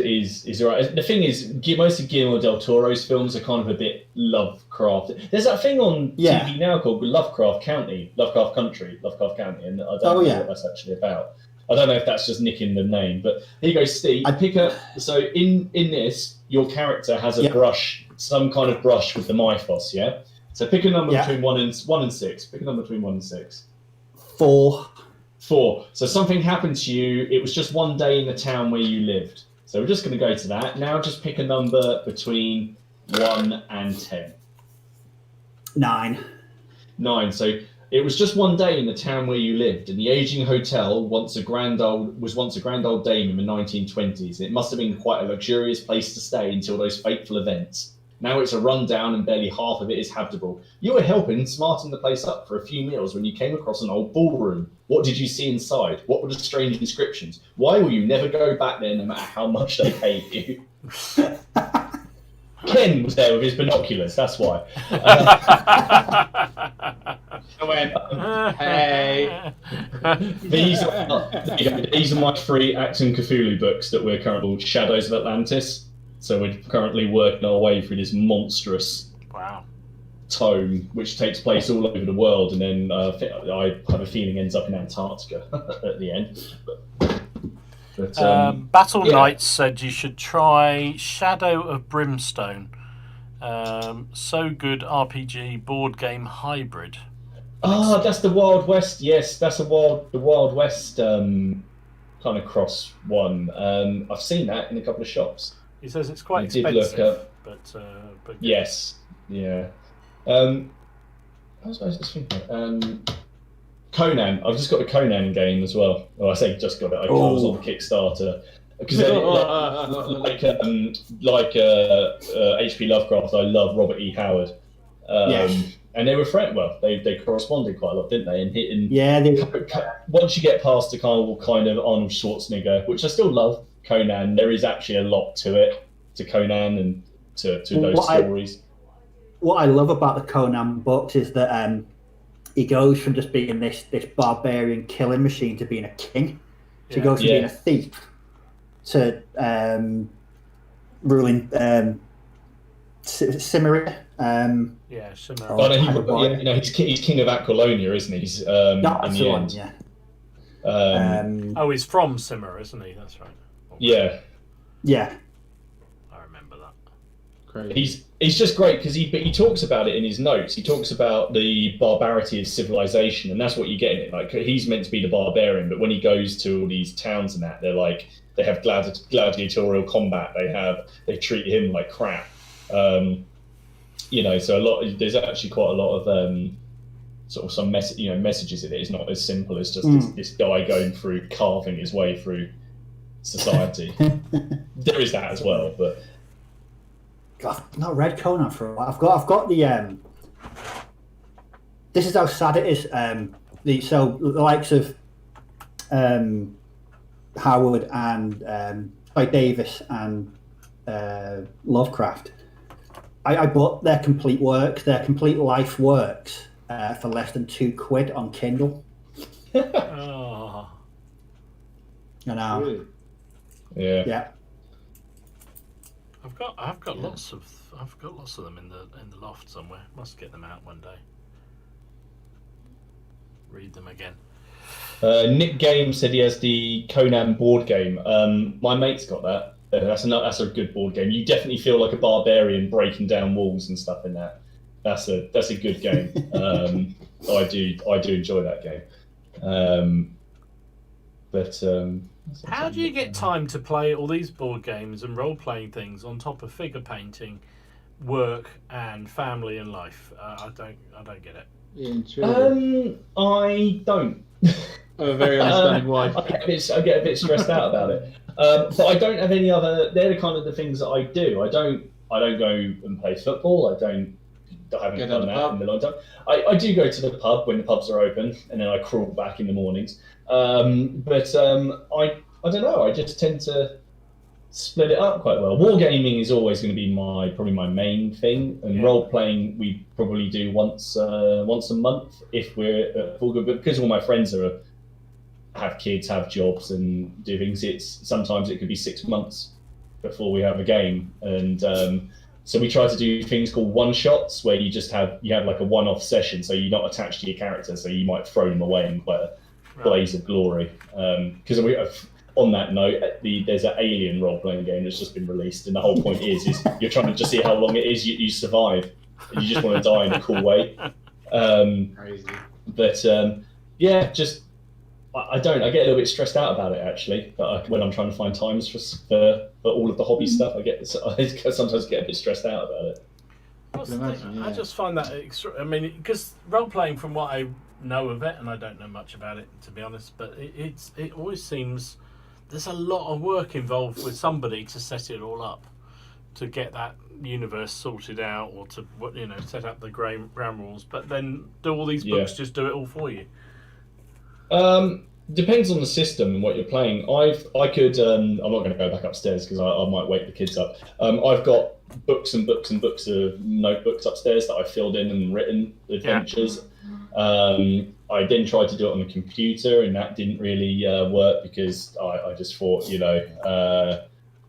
alright. The thing is, most of Guillermo del Toro's films are kind of a bit Lovecraft. There's that thing on TV now called Lovecraft Country, and I don't know what that's actually about. I don't know if that's just nicking the name, but here you go, Steve. So in this, your character has a brush, some kind of brush with the Mythos, yeah? So pick a number between 1 and 6. Pick a number between 1 and 6. 4. 4. So something happened to you. It was just one day in the town where you lived. So we're just going to go to that. Now just pick a number between 1 and 10. 9. 9. So it was just one day in the town where you lived, and the aging hotel was once a grand old dame in the 1920s. It must have been quite a luxurious place to stay until those fateful events. Now it's a rundown and barely half of it is habitable. You were helping smarten the place up for a few meals when you came across an old ballroom. What did you see inside? What were the strange inscriptions? Why will you never go back there no matter how much they paid you? Ken was there with his binoculars, that's why. I went, hey. These are my 3 Acton Cthulhu books that we're currently called Shadows of Atlantis. So we're currently working our way through this monstrous tome, which takes place all over the world, and then I have a feeling ends up in Antarctica at the end. But, Battle yeah. Knights said you should try Shadow of Brimstone. So good RPG board game hybrid. That's the Wild West. Yes, that's the Wild West kind of cross one. I've seen that in a couple of shops. He says it's quite I did expensive, look up. but Yes, yeah. I was just thinking. Conan. I've just got the Conan game as well. Well, I say just got it. I was on Kickstarter because like H.P. Lovecraft. I love Robert E. Howard. Yes. And they were friends. Well, they corresponded quite a lot, didn't they? And Yeah. once you get past the kind of Arnold Schwarzenegger, which I still love, Conan, there is actually a lot to it, to Conan and to those stories. What I love about the Conan books is that he goes from just being this barbarian killing machine to being a king. So he goes from being a thief to ruling Cimmeria. Cimmeria. He's king of Aquilonia, isn't he? He's in the end. Yeah. He's from Cimmer, isn't he? That's right. Yeah. Yeah. I remember that. Great. He's just great because he talks about it in his notes. He talks about the barbarity of civilization, and that's what you get in it. Like, he's meant to be the barbarian, but when he goes to all these towns and that, they're like, they have gladiatorial combat. They treat him like crap. So there's actually quite a lot of sort of some messages in it. It's not as simple as just this guy going through carving his way through society. There is that as well, but I've not read Conan for a while. I've got the this is how sad it is. The likes of Howard and Davis and Lovecraft. I bought their complete works, their complete life works, for less than £2 on Kindle. Oh. You know. Really? Yeah. I've got lots of them in the loft somewhere. Must get them out one day. Read them again. Nick Game said he has the Conan board game. My mate's got that. That's a good board game. You definitely feel like a barbarian breaking down walls and stuff in that. That's a good game. I do enjoy that game. How do you get time to play all these board games and role-playing things on top of figure painting, work, and family and life? I don't get it. I don't. I'm a very understanding wife. I get a bit stressed out about it. But I don't have any other. They're the kind of the things that I do. I don't go and play football. I haven't done that in a long time. I do go to the pub when the pubs are open, and then I crawl back in the mornings. I don't know. I just tend to split it up quite well. Wargaming is always going to be probably my main thing, and role playing we probably do once a month if we're at full good. But because all my friends have kids, have jobs, and do things, sometimes it could be 6 months before we have a game, and so we try to do things called one shots, where you have like a one-off session, so you're not attached to your character, so you might throw them away in quite a blaze of glory. Because on that note, there's an Alien role-playing game that's just been released, and the whole point is you're trying to just see how long it is you survive, and you just want to die in a cool way. Crazy. But I get a little bit stressed out about it actually. But when I'm trying to find times for all of the hobby stuff, I sometimes get a bit stressed out about it. I just find that because role-playing, from what I know of it, and I don't know much about it to be honest, but it always seems there's a lot of work involved with somebody to set it all up, to get that universe sorted out, or to set up the ground rules. But then do all these books just do it all for you? Depends on the system and what you're playing. I could. I'm not going to go back upstairs because I might wake the kids up. I've got books and books and books of notebooks upstairs that I filled in and written adventures. I then tried to do it on the computer, and that didn't really work because I just thought,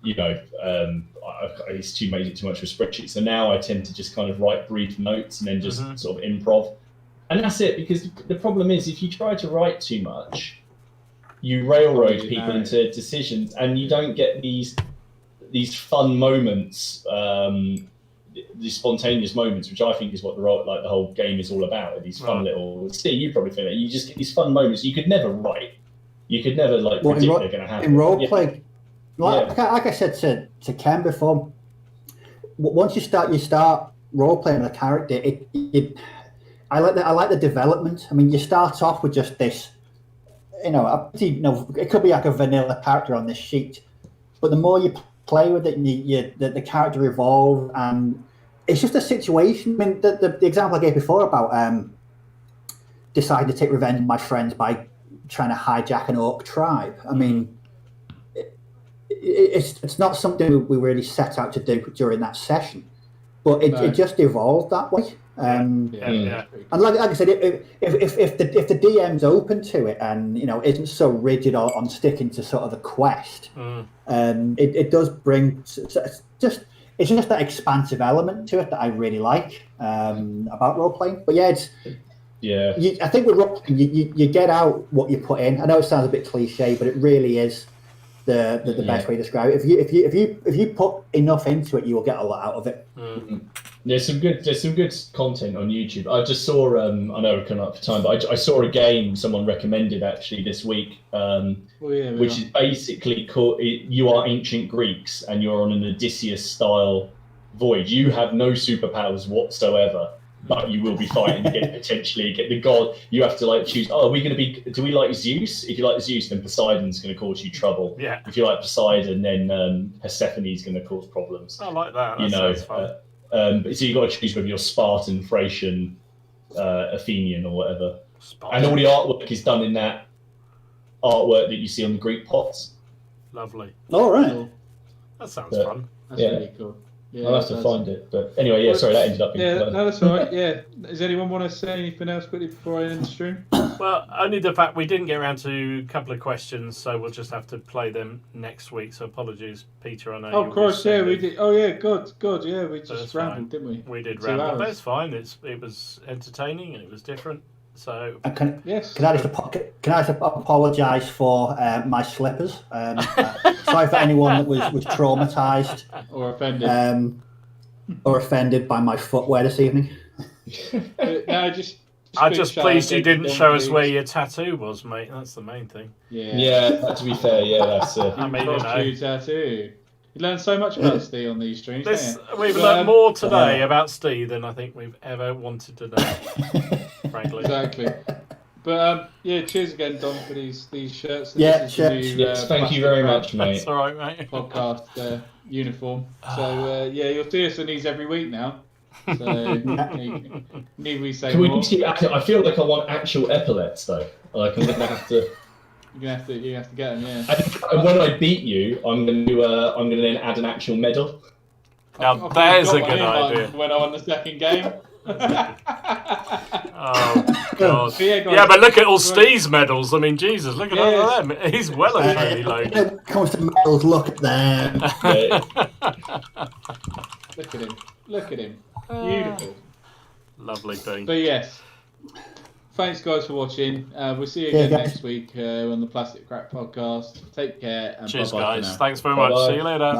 it's too much of a spreadsheet. So now I tend to just kind of write brief notes and then just sort of improv. And that's it, because the problem is if you try to write too much, you railroad people into decisions, and you don't get these fun moments, these spontaneous moments, which I think is what the whole game is all about. These fun little. Steve, you probably think that you just get these fun moments you could never write. You could never predict they're going to happen. In role play, like I said to Ken before, once you start role playing with a character, I like the development. I mean, you start off with just this, it could be like a vanilla character on this sheet, but the more you play with it, the character evolves, and it's just a situation. I mean, the example I gave before about deciding to take revenge on my friends by trying to hijack an orc tribe. I mean, it's not something we really set out to do during that session, but it just evolved that way. And like I said, if the DM's open to it and isn't so rigid on sticking to sort of the quest, it does bring it's just that expansive element to it that I really like about role playing. But I think with role playing, you get out what you put in. I know it sounds a bit cliche, but it really is the best way to describe it. If you put enough into it, you will get a lot out of it. There's some good content on YouTube. I just saw I know we're coming up for time, but I saw a game someone recommended actually this week, which is basically called you are ancient Greeks and you're on an Odysseus style voyage. You have no superpowers whatsoever, but you will be fighting potentially get the god. You have to choose. Oh, are we going to be? Do we like Zeus? If you like Zeus, then Poseidon's going to cause you trouble. Yeah. If you like Poseidon, then Persephone's going to cause problems. I like that. That sounds fun. So you got to choose whether you're Spartan, Thracian, Athenian, or whatever. Spartan. And all the artwork is done in that artwork that you see on the Greek pots. Lovely. All right. That sounds fun. That's really cool. Yeah, I'll have to find it. But anyway, sorry, that ended up being no, that's all right. Yeah. Does anyone want to say anything else quickly before I end the stream? Well, only the fact we didn't get around to a couple of questions, so we'll just have to play them next week. So apologies, Peter. I know. Oh, of course, we did. Oh, yeah, good, yeah, we just rambled, didn't we? We did ramble. That's fine. It was entertaining and it was different. So can I just apologise for my slippers? Sorry for anyone that was traumatised or offended by my footwear this evening. I'm just pleased you didn't show us where your tattoo was, mate. That's the main thing. Yeah. To be fair, that's. I mean, tattoo. You learn so much about Ste on these streams. We've learned more today about Ste than I think we've ever wanted to know. Frankly. Exactly. But cheers again, Dom, for these shirts. Yes, thank you very much, mate. That's all right, mate. Podcast uniform. So you'll see us in these every week now. So need we say more? I feel like I want actual epaulets though. Like I'm gonna have to. You have to get them, yeah. And when I beat you, I'm gonna then add an actual medal. Now there's a good idea. When I won the second game. Oh God! Yeah, but look at all Steve's medals. I mean, Jesus, look at all of them. He's well and truly loaded. When it comes to medals, look at them. Look at him. Beautiful. Lovely thing. But yes, thanks guys for watching. We'll see you again next week on the Plastic Crack Podcast. Take care and cheers, bye-bye guys. Thanks very much. See you later.